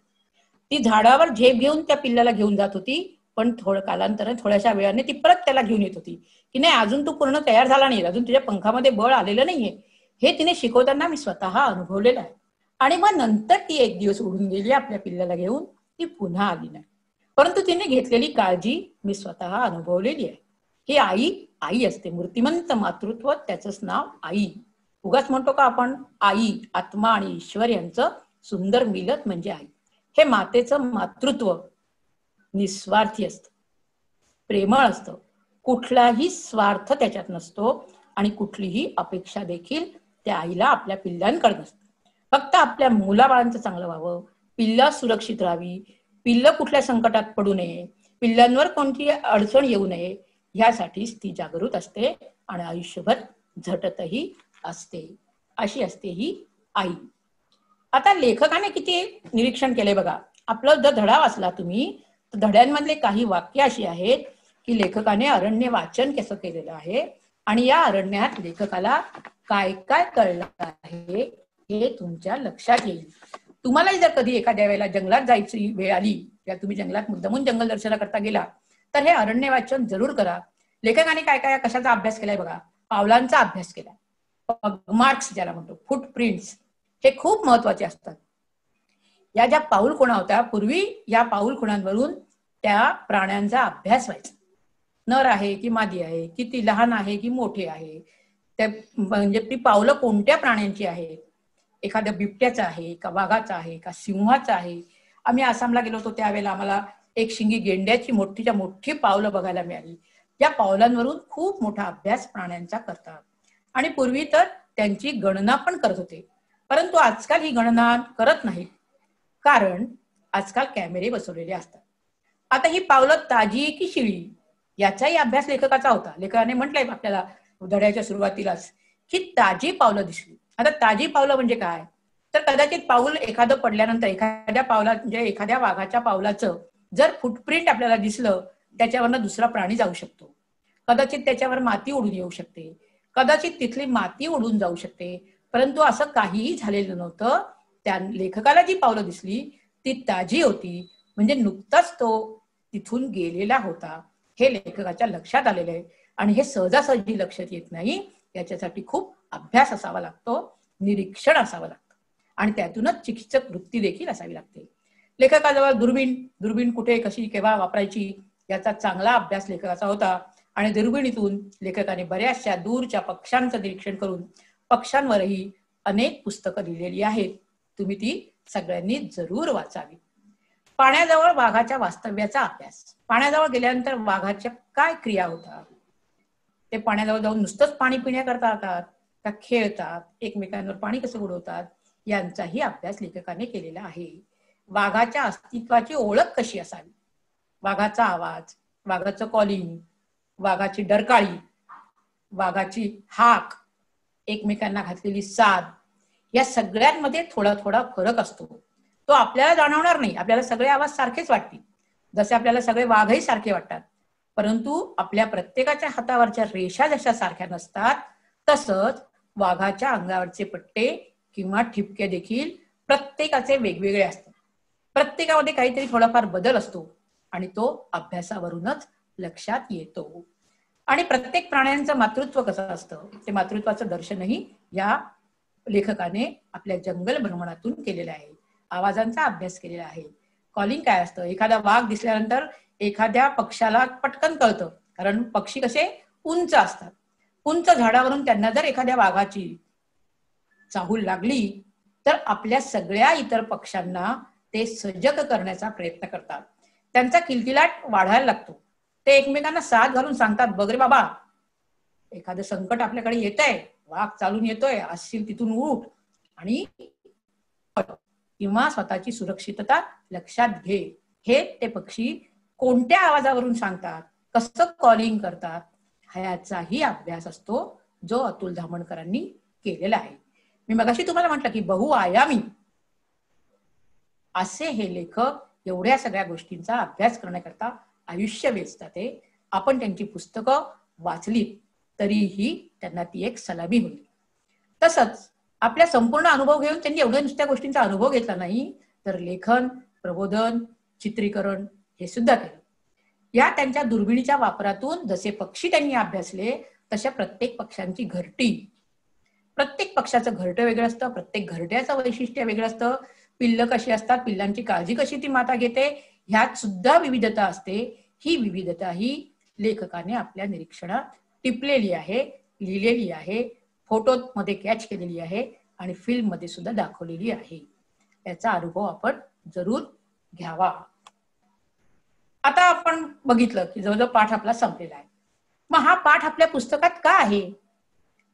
ती झाडावर झेप घेऊन त्या पिल्लाला घेऊन जात होती. पण कालांतराने थोड्याशा वेळाने ती परत त्याला घेऊन येत होती की नाही, अजून तू पूर्ण तयार झाला नाही, अजून तुझ्या पंखामध्ये बळ आलेलं नाहीये. हे तिने शिकवताना मी स्वतः अनुभवलेलं आहे. आणि मग नंतर ती एक दिवस उडून गेली आपल्या पिल्लाला घेऊन, ती पुन्हा आली नाही. परंतु तिने घेतलेली काळजी मी स्वतः अनुभवलेली आहे. ही आई असते. मूर्तिमंत मातृत्व, त्याचंच नाव आई. उगाच म्हणतो का आपण आई, आत्मा आणि ईश्वर यांचं सुंदर मिलत म्हणजे आई. हे मातेचं मातृत्व निस्वार्थी असतं, प्रेमळ असतं. कुठलाही स्वार्थ त्याच्यात नसतो आणि कुठलीही अपेक्षा देखील त्या आईला आपल्या पिल्लांकडे नसते. फक्त आपल्या मुलाबाळांचं चांगलं व्हावं, पिल्ला सुरक्षित राहावी, पिल्लं कुठल्या संकटात पडू नये, पिल्लांवर कोणती अडचण येऊ नये, ह्यासाठीच ती जागृत असते आणि आयुष्यभर झटतही असते. अशी असते ही आई. आता लेखकाने किती निरीक्षण केले बघा. आपलं जर धडा वाचला तुम्ही तर धड्यांमधले काही वाक्य अशी आहेत की लेखकाने अरण्य वाचन कसं केलेलं आहे आणि या अरण्यात लेखकाला काय काय कळलं आहे हे तुमच्या लक्षात येईल. तुम्हालाही जर कधी एखाद्या वेळेला जंगलात जायची वेळ आली किंवा तुम्ही जंगलात मुद्दामून जंगल दर्शनाकरता गेला तर हे अरण्य वाचन जरूर करा. लेखकाने काय काय कशाचा अभ्यास केलाय बघा. पावलांचा अभ्यास केला. मार्क्स ज्याला म्हणतो, फुटप्रिंट्स, हे खूप महत्वाचे असतात. या ज्या पाऊल खुणा होत्या, पूर्वी या पाऊल खुणांवरून त्या प्राण्यांचा अभ्यास व्हायचा. नर आहे की मादी आहे, किती लहान आहे की मोठे आहे, त्या म्हणजे ती पावलं कोणत्या प्राण्यांची आहेत, एखाद्या बिबट्याचं आहे का वाघाचं आहे का सिंहाचं आहे. आम्ही आसामला गेलो होतो त्यावेळेला आम्हाला एक शिंगी गेंड्याची मोठीच्या मोठी पावलं बघायला मिळाली. या पावलांवरून खूप मोठा अभ्यास प्राण्यांचा करतात आणि पूर्वी तर त्यांची गणना पण करत होते. परंतु आजकाल ही गणना करत नाहीत, कारण आजकाल कॅमेरे बसवलेले असतात. आता ही पावलं ताजी की शिळी याचाही अभ्यास लेखकाचा होता. लेखकाने म्हटलंय आपल्याला धड्याच्या सुरुवातीलाच की ताजी पावलं दिसली. आता ताजी पावलं म्हणजे काय, तर कदाचित पाऊल एखादं पडल्यानंतर एखाद्या पावला म्हणजे एखाद्या वाघाच्या पावलाचं जर फुटप्रिंट आपल्याला दिसलं, त्याच्यावरनं दुसरा प्राणी जाऊ शकतो. कदाचित त्याच्यावर माती उडून येऊ शकते, कदाचित तिथली माती उडून जाऊ शकते. परंतु असं काहीही झालेलं नव्हतं. त्या लेखकाला जी पावलं दिसली ती ताजी होती, म्हणजे नुकताच तो तिथून गेलेला होता. हे लेखकाच्या लक्षात आलेलं आहे आणि हे सहजासहजी लक्षात येत नाही. याच्यासाठी खूप अभ्यास असावा लागतो, निरीक्षण असावं लागतं आणि त्यातूनच चिकित्सक वृत्ती देखील असावी लागते. लेखकाजवळ दुर्बीण कुठे कशी केव्हा वापरायची याचा चांगला अभ्यास लेखकाचा होता आणि दुर्बिणीतून लेखकाने बऱ्याचशा दूरच्या पक्ष्यांचं निरीक्षण करून पक्ष्यांवरही अनेक पुस्तकं लिहिलेली आहेत. तुम्ही ती सगळ्यांनी जरूर वाचावी. पाण्याजवळ वाघाच्या वास्तव्याचा अभ्यास. पाण्याजवळ गेल्यानंतर वाघाच्या काय क्रिया होतात, ते पाण्याजवळ जाऊन नुसतंच पाणी पिण्याकरता जातात का खेळतात, एकमेकांवर पाणी कसं उडवतात, यांचाही अभ्यास लेखकाने केलेला आहे. वाघाच्या अस्तित्वाची ओळख कशी असावी, वाघाचा आवाज, वाघाचं कॉलिंग, वाघाची डरकाळी, वाघाची हाक, एकमेकांना घातलेली साद, या सगळ्यांमध्ये थोडा थोडा फरक असतो. तो आपल्याला जाणवणार नाही. आपल्याला सगळे आवाज सारखेच वाटतील, जसे आपल्याला सगळे वाघही सारखे वाटतात. परंतु आपल्या प्रत्येकाच्या हातावरच्या रेषा जशा सारख्या नसतात, तसंच वाघाच्या अंगावरचे पट्टे किंवा ठिपके देखील प्रत्येकाचे वेगवेगळे असतात. प्रत्येकामध्ये काहीतरी थोडाफार बदल असतो आणि तो अभ्यासावरूनच लक्षात येतो. आणि प्रत्येक प्राण्यांचं मातृत्व कसं असतं ते मातृत्वाचं दर्शनही या लेखकाने आपल्या जंगल भ्रमणातून केलेला आहे. आवाजांचा अभ्यास केलेला आहे. कॉलिंग काय असतं, एखादा वाघ दिसल्यानंतर एखाद्या पक्षाला पटकन कळतं, कारण पक्षी कसे उंच असतात. उंच झाडावरून त्यांना जर एखाद्या वाघाची चाहूल लागली तर आपल्या सगळ्या इतर पक्ष्यांना ते सजग करण्याचा प्रयत्न करतात. त्यांचा किलकिलाट वाढायला लागतो. ते एकमेकांना साथ घालून सांगतात, बघ रे बाबा, एखादं संकट आपल्याकडे येत आहे, वाघ चालून येतोय, असशील तिथून उठ आणि किंवा स्वतःची सुरक्षितता लक्षात घे. हे ते पक्षी कोणत्या आवाजावरून सांगतात, कसं कॉलिंग करतात, ह्याचाही अभ्यास असतो जो अतुल धामणकरांनी केलेला आहे. मी मगाशी तुम्हाला म्हटलं की बहुआयामी असे हे लेखक एवढ्या सगळ्या गोष्टींचा अभ्यास करण्याकरता आयुष्य वेचतात. आपण त्यांची पुस्तकं वाचली तरीही त्यांना ती एक सलामी होईल. तसंच आपल्या संपूर्ण अनुभव घेऊन त्यांनी एवढ्या नुसत्या गोष्टींचा अनुभव घेतला नाही, तर लेखन, प्रबोधन, चित्रीकरण हे सुद्धा केलं. या त्यांच्या दुर्बिणीच्या वापरातून जसे पक्षी त्यांनी अभ्यासले, तशा प्रत्येक पक्ष्यांची घरटी, प्रत्येक पक्षाचं घरटं वेगळं असतं, प्रत्येक घरट्याचं वैशिष्ट्य वेगळं असतं, पिल्लं कशी असतात, पिल्लांची काळजी कशी ती माता घेते, ह्यात सुद्धा विविधता असते. ही विविधता ही लेखकाने आपल्या निरीक्षणात टिपलेली आहे, लिहिलेली आहे, फोटो मध्ये कॅच केलेली आहे आणि फिल्म मध्ये सुद्धा दाखवलेली आहे. याचा अनुभव आपण जरूर घ्यावा. आता आपण बघितलं की जवळजवळ पाठ आपला संपलेला आहे. मग हा पाठ आपल्या पुस्तकात का आहे?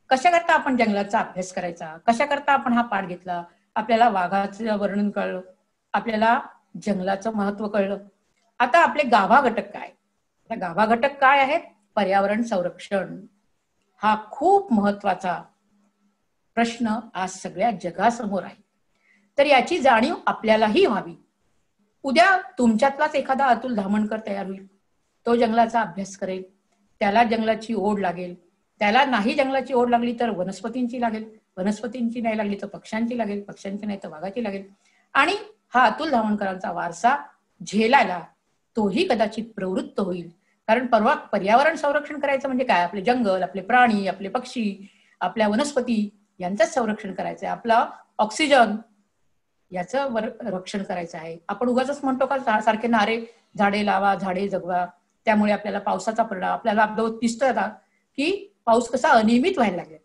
कशा करता आपण जंगलाचा अभ्यास करायचा, कशा करता आपण हा पाठ घेतला? आपल्याला वाघाचं वर्णन कळलं, आपल्याला जंगलाचं महत्व कळलं. आता आपले गाभा घटक काय? गाभा घटक काय आहेत? पर्यावरण संरक्षण हा खूप महत्वाचा प्रश्न आज सगळ्या जगासमोर आहे. तर याची जाणीव आपल्यालाही व्हावी. उद्या तुमच्यातलाच एखादा अतुल धामणकर तयार होईल. तो जंगलाचा अभ्यास करेल, त्याला जंगलाची ओढ लागेल. त्याला नाही जंगलाची ओढ लागली तर वनस्पतींची लागेल, वनस्पतींची नाही लागली तर पक्ष्यांची लागेल, पक्ष्यांची नाही तर वाघाची लागेल. आणि हा अतुल धामणकरांचा वारसा झेलायला तोही कदाचित प्रवृत्त होईल. कारण पर्यावरण संरक्षण करायचं म्हणजे काय? आपले जंगल, आपले प्राणी, आपले पक्षी, आपल्या वनस्पती यांचंच संरक्षण करायचंय. आपला ऑक्सिजन याचं रक्षण करायचं आहे. आपण उगाच म्हणतो का सारखे नारे, झाडे लावा, झाडे जगवा, त्यामुळे आपल्याला पावसाचा परिणाम, आपल्याला दिसतोय आता की पाऊस कसा अनियमित व्हायला लागेल,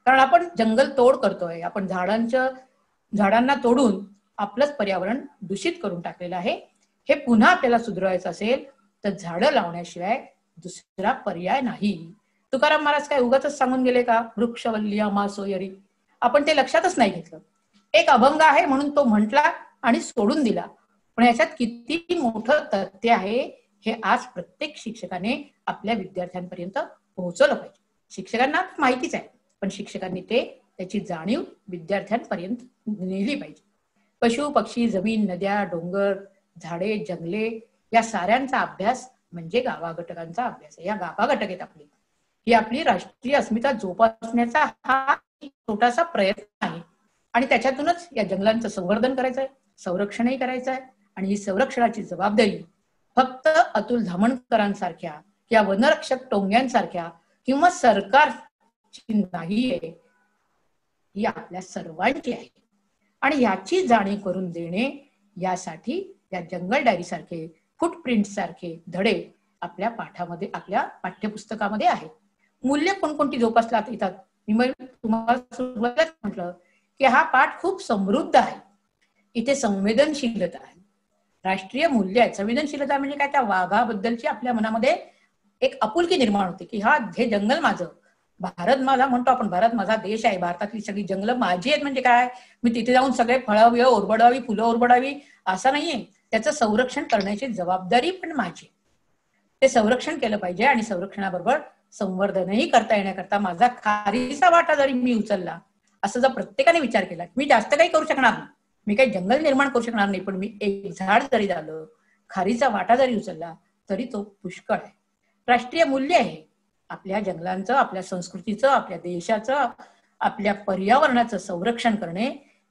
कारण आपण जंगल तोड करतोय. आपण झाडांना तोडून आपलंच पर्यावरण दूषित करून टाकलेलं आहे. हे पुन्हा आपल्याला सुधारायचं असेल तर झाडं लावण्याशिवाय दुसरा पर्याय नाही. तुकाराम महाराज काय उगाच सांगून गेले का, वृक्षवल्ल्या मा सोयरी? आपण ते लक्षातच नाही घेतलं. एक अभंग आहे म्हणून तो म्हटला आणि सोडून दिला, पण याच्यात किती मोठं तथ्य आहे हे आज प्रत्येक शिक्षकाने आपल्या विद्यार्थ्यांपर्यंत पोहोचवलं पाहिजे. शिक्षकांना माहितीच आहे, पण शिक्षकांनी त्याची जाणीव विद्यार्थ्यांपर्यंत नेली पाहिजे. पशु पक्षी, जमीन, नद्या, डोंगर, झाडे, जंगले या साऱ्यांचा अभ्यास म्हणजे गाभा घटकांचा अभ्यास आहे. या गाभा घटक आहेत आपली, ही आपली राष्ट्रीय अस्मिता जोपासण्याचा हा छोटासा प्रयत्न आहे. आणि त्याच्यातूनच या जंगलांचं संवर्धन करायचंय, संरक्षणही करायचंय. आणि ही संरक्षणाची जबाबदारी फक्त अतुल धामणकरांसारख्या किंवा वनरक्षक टोंग्यांसारख्या किंवा सरकारची नाहीये, ही आपल्या सर्वांची आहे. आणि याची जाणीव करून देणे यासाठी या जंगल डायरी सारखे, फुटप्रिंट सारखे धडे आपल्या पाठामध्ये, आपल्या पाठ्यपुस्तकामध्ये आहेत. मूल्य कोणकोणती जोपासला येतात? मी तुम्हाला सुरुवातीलाच म्हटलं की हा पाठ खूप समृद्ध आहे. इथे संवेदनशीलता आहे, राष्ट्रीय मूल्य आहे. संवेदनशीलता म्हणजे काय? त्या वाघाबद्दलची आपल्या मनामध्ये एक आपुलकी निर्माण होते की हे जंगल माझं, भारत माझा म्हणतो आपण, भारत माझा देश आहे, भारतातली सगळी जंगलं माझी आहेत. म्हणजे काय? मी तिथे जाऊन सगळे फळं ओरबडावी, फुलं ओरबडावी असं नाहीये. त्याचं संरक्षण करण्याची जबाबदारी पण माझी. ते संरक्षण केलं पाहिजे आणि संरक्षणाबरोबर संवर्धनही करता येण्याकरता माझा खारीचा वाटा जरी मी उचलला, असं जर प्रत्येकाने विचार केला, मी जास्त काही करू शकणार नाही, मी काही जंगल निर्माण करू शकणार नाही, पण मी एक झाड जरी झालं, खारीचा वाटा जरी उचलला तरी तो पुष्कळ आहे. राष्ट्रीय मूल्य आहे आपल्या जंगलांचं, आपल्या संस्कृतीचं, आपल्या देशाचं, आपल्या पर्यावरणाचं संरक्षण करणे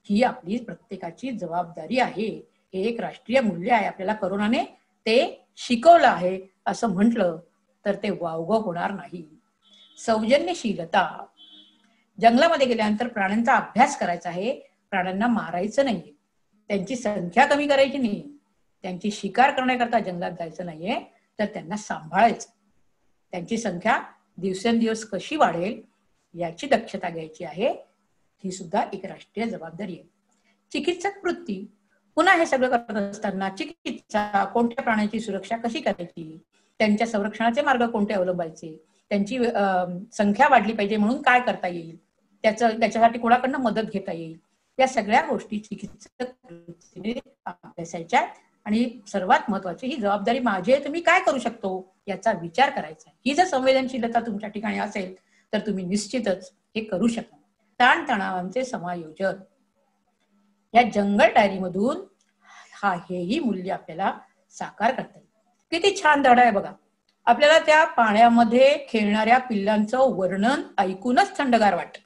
ही आपली प्रत्येकाची जबाबदारी आहे. हे एक राष्ट्रीय मूल्य आहे. आपल्याला करोनाने ते शिकवलं आहे असं म्हटलं तर ते वावगं होणार नाही. सौजन्यशीलता जंगलामध्ये गेल्यानंतर प्राण्यांचा अभ्यास करायचा आहे, प्राण्यांना मारायचं नाहीये, त्यांची संख्या कमी करायची नाही, त्यांची शिकार करण्याकरता जंगलात जायचं नाहीये, तर त्यांना सांभाळायचं, त्यांची संख्या दिवसेंदिवस कशी वाढेल याची दक्षता घ्यायची आहे. ही सुद्धा एक राष्ट्रीय जबाबदारी आहे. चिकित्सक वृत्ती, पुन्हा हे सगळं करत असताना चिकित्सा, कोणत्या प्राण्याची सुरक्षा कशी करायची, त्यांच्या संरक्षणाचे मार्ग कोणते अवलंबायचे, त्यांची संख्या वाढली पाहिजे म्हणून काय करता येईल, त्याच्यासाठी कोणाकडनं मदत घेता येईल, या सगळ्या गोष्टी चिकित्सक वृत्तीने अभ्यासायच्या. आणि सर्वात महत्वाची ही जबाबदारी माझी आहे, तुम्ही काय करू शकतो याचा विचार करायचा. ही जर संवेदनशीलता तुमच्या ठिकाणी असेल तर तुम्ही निश्चितच हे करू शकता. ताणतणावांचे समायोजन, या जंगल डायरी मधून हेही मूल्य आपल्याला साकार करता येईल. किती छान धडा आहे बघा. आपल्याला त्या पाण्यामध्ये खेळणाऱ्या पिल्लांचं वर्णन ऐकूनच थंडगार वाटत.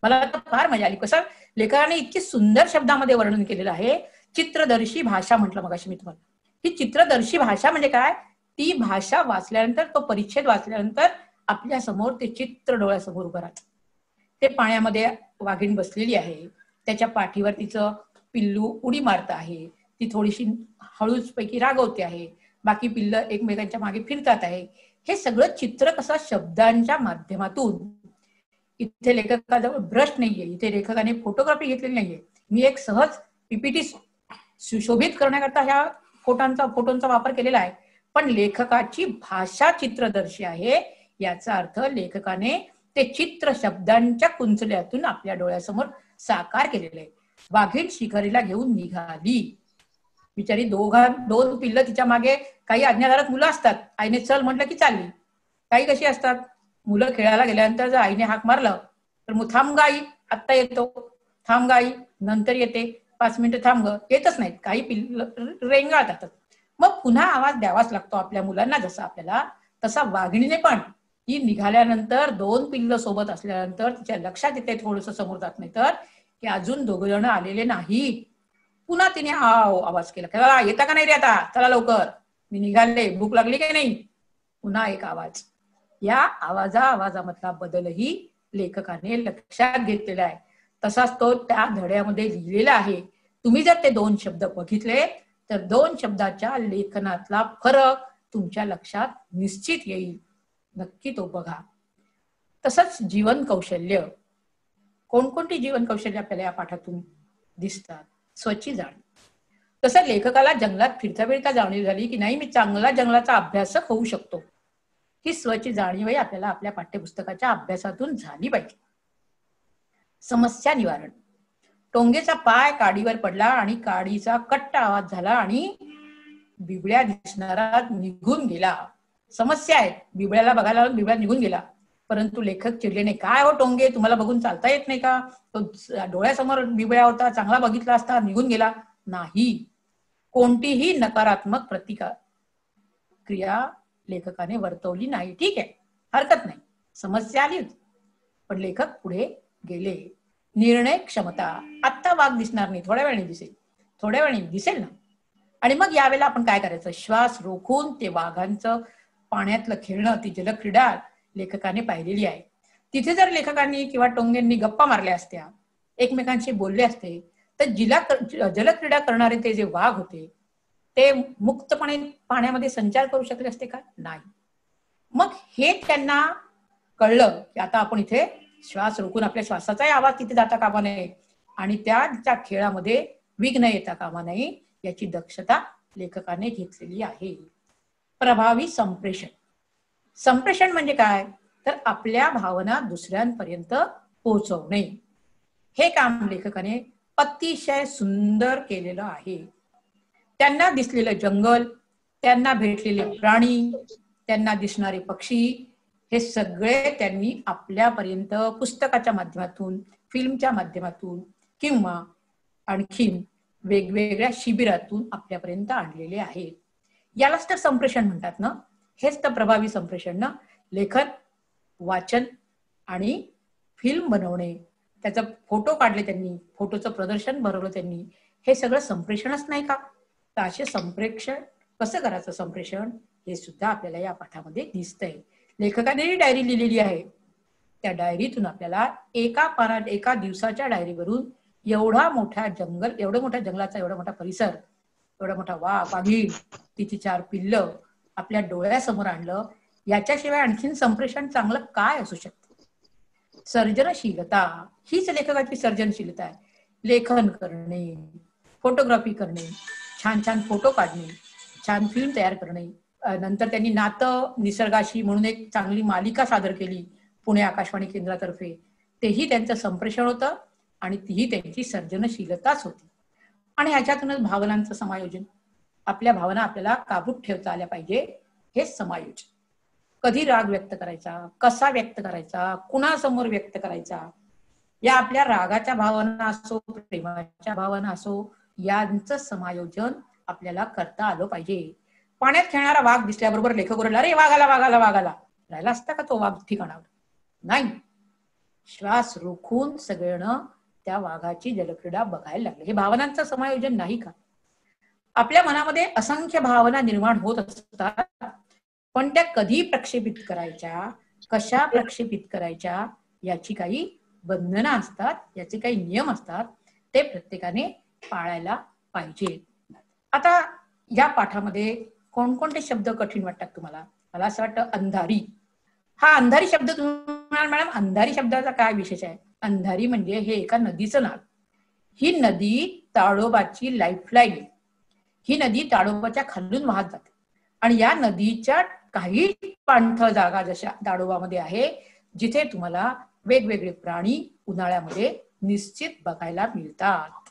मला आता फार मजा आली. कसं लेखकाने इतकी सुंदर शब्दामध्ये वर्णन केलेलं आहे. चित्रदर्शी भाषा म्हटलं मगाशी मी तुम्हाला. ही चित्रदर्शी भाषा म्हणजे काय, ती भाषा वाचल्यानंतर, तो परिच्छेद वाचल्यानंतर आपल्या समोर ते चित्र डोळ्यासमोर उभं राहतं. ते पाण्यामध्ये वाघीण बसलेली आहे, त्याच्या पाठीवर तिचं पिल्लू उडी मारत आहे, ती थोडीशी हळूच पैकी रागवते आहे, बाकी पिल्ल एकमेकांच्या मागे फिरतात आहे. हे सगळं चित्र कसं शब्दांच्या माध्यमातून, इथे लेखकाजवळ ब्रश नाहीये, इथे लेखकाने फोटोग्राफी घेतलेली नाहीये. मी एक सहज पीपीटी सुशोभित करण्याकरता ह्या फोटोंचा वापर केलेला आहे, पण लेखकाची भाषा चित्रदर्शी आहे. याचा अर्थ लेखकाने ते चित्र शब्दांच्या कुंचल्यातून आपल्या डोळ्यासमोर साकार केलेलं आहे. वाघीण शिकारीला घेऊन निघाली, बिचारी दोन पिल्ल तिच्या मागे. काही अज्ञाधारात मुलं असतात, आईने चल म्हटलं की चालली. काही कशी असतात, मुलं खेळायला गेल्यानंतर जर आईने हाक मारलं तर मग थांब गाई, आत्ता येतो, थांब गाई नंतर येते, 5 मिनिटं थांब ग, येतच नाहीत. काही पिल्ल रेंगाळतात. मग पुन्हा आवाज द्यावाच लागतो आपल्या मुलांना जसा आपल्याला, तसा वाघिणीने पण ती निघाल्यानंतर 2 पिल्ल सोबत असल्यानंतर तिच्या लक्षात येते, थोडस समोर जात नाही तर, की अजून 2 जण आलेले नाही. पुन्हा तिने आवाज केला, येता का नाही रे आता, चला लवकर मी निघाले, भूक लागली की नाही. पुन्हा एक आवाज. या आवाजामधला बदलही लेखकाने लक्षात घेतलेला आहे. तसाच तो त्या धड्यामध्ये लिहिलेला आहे. तुम्ही जर ते 2 शब्द बघितले तर 2 शब्दाच्या लेखनातला फरक तुमच्या लक्षात निश्चित येईल. नक्की तो बघा. तसंच जीवन कौशल्य, कोणकोणती जीवन कौशल्य आपल्याला या पाठातून दिसतात. स्वची जाणीव. तसं लेखकाला जंगलात फिरता जाणीव झाली की नाही, मी चांगला जंगलाचा अभ्यासक होऊ शकतो. ही स्वची जाणीवही आपल्याला आपल्या पाठ्यपुस्तकाच्या अभ्यासातून झाली पाहिजे. समस्या निवारण. टोंगेचा पाय काडीवर पडला आणि काडीचा कट्टा आवाज झाला आणि बिबळ्या दिसणारा निघून गेला. समस्या आहे, बिबळ्याला बघायला बिबळ्या निघून गेला. परंतु लेखक चिडले नाही. काय हो टोंगे, तुम्हाला बघून चालता येत नाही का? तो डोळ्यासमोर बिबळ्या होता, चांगला बघितला असता, निघून गेला नाही. कोणतीही नकारात्मक प्रतिक्रिया लेखकाने वर्तवली नाही. ठीक आहे, हरकत नाही, समस्या आली होती, पण लेखक पुढे गेले. निर्णय क्षमता. आत्ता वाघ दिसणार नाही, थोड्या वेळाने दिसेल, थोड्या वेळाने दिसेल ना. आणि मग यावेळेला आपण काय करायचं, श्वास रोखून ते वाघांचं पाण्यातलं खेळणं, ती जलक्रीडा लेखकाने पाहिलेली आहे. तिथे जर लेखकांनी किंवा टोंगेंनी गप्पा मारल्या असत्या, एकमेकांशी बोलले असते, तर जलक्रीडा करणारे ते जे वाघ होते ते मुक्तपणे पाण्यामध्ये संचार करू शकले असते का? नाही. मग हे त्यांना कळलं की आता आपण इथे श्वास रोखून, आपल्या श्वासाचाही आवाज तिथे जाता कामा नये आणि त्या खेळामध्ये विघ्न येता कामा नये, याची दक्षता लेखकाने घेतलेली आहे. प्रभावी संप्रेषण. संप्रेषण म्हणजे काय, तर आपल्या भावना दुसऱ्यांपर्यंत पोहोचवणे. हे काम लेखकाने अतिशय सुंदर केलेलं आहे. त्यांना दिसलेलं जंगल, त्यांना भेटलेले प्राणी, त्यांना दिसणारे पक्षी, हे सगळे त्यांनी आपल्यापर्यंत पुस्तकाच्या माध्यमातून, फिल्मच्या माध्यमातून किंवा आणखीन वेगवेगळ्या शिबिरातून आपल्यापर्यंत आणलेले आहेत. यालाच तर संप्रेषण म्हणतात ना. हेच तर प्रभावी संप्रेषण ना. लेखन, वाचन आणि फिल्म बनवणे, त्याचा फोटो काढले त्यांनी, फोटोचं प्रदर्शन भरवलं त्यांनी, हे सगळं संप्रेषणच नाही का? तर असे संप्रेषण कसं करायचं, संप्रेषण, हे सुद्धा आपल्याला या पाठामध्ये दिसतंय. लेखकाने डायरी लिहिलेली आहे. त्या डायरीतून आपल्याला एका दिवसाच्या डायरीवरून एवढं मोठ्या जंगलाचा एवढा मोठा परिसर, एवढा मोठा वाघीण, तिची 4 पिल्लं आपल्या डोळ्यासमोर आणलं. याच्याशिवाय आणखीन संप्रेषण चांगलं काय असू शकतं? सर्जनशीलता हीच लेखकाची सर्जनशीलता आहे. लेखन करणे, फोटोग्राफी करणे, छान छान फोटो काढणे, छान फिल्म तयार करणे. नंतर त्यांनी नातं निसर्गाशी म्हणून एक चांगली मालिका सादर केली पुणे आकाशवाणी केंद्रातर्फे. तेही त्यांचं संप्रेषण होतं आणि तीही त्यांची सर्जनशीलताच होती. आणि ह्याच्यातूनच भावनांचं समायोजन. आपल्या भावना आपल्याला काबूत ठेवता आल्या पाहिजे, हे समायोजन. कधी राग व्यक्त करायचा, कसा व्यक्त करायचा, कुणासमोर व्यक्त करायचा, या आपल्या रागाच्या भावना असो, प्रेमाच्या भावना असो, यांचं समायोजन आपल्याला करता आलं पाहिजे. पाण्यात खेळणारा वाघ दिसल्याबरोबर लेखक ओरडला, अरे वाघ आला, वाघ आला, वाघ आला. राहिला असता का तो वाघ ठिकाणावर? नाही. श्वास रोखून सगळ्यांना त्या वाघाची जलक्रीडा बघायला लागले. हे भावनांचं समायोजन नाही का? आपल्या मनामध्ये असंख्य भावना निर्माण होत असतात, पण त्या कधी प्रक्षेपित करायच्या, कशा प्रक्षेपित करायच्या, याची काही बंधनं असतात, याचे काही नियम असतात. ते प्रत्येकाने पाळायला पाहिजे. आता या पाठामध्ये कोणकोणते शब्द कठीण वाटतात तुम्हाला? मला असं वाटतं अंधारी. हा अंधारी शब्द तुम्हाला, मॅडम अंधारी शब्दाचा काय विशेष आहे? अंधारी म्हणजे हे एका नदीचं नाव. ही नदी ताडोबाची लाईफलाईन. ही नदी ताडोबाच्या खालून वाहत जाते आणि या नदीच्या काही पाणथळ जागा जशा ताडोबामध्ये आहे, जिथे तुम्हाला वेगवेगळे प्राणी उन्हाळ्यामध्ये निश्चित बघायला मिळतात.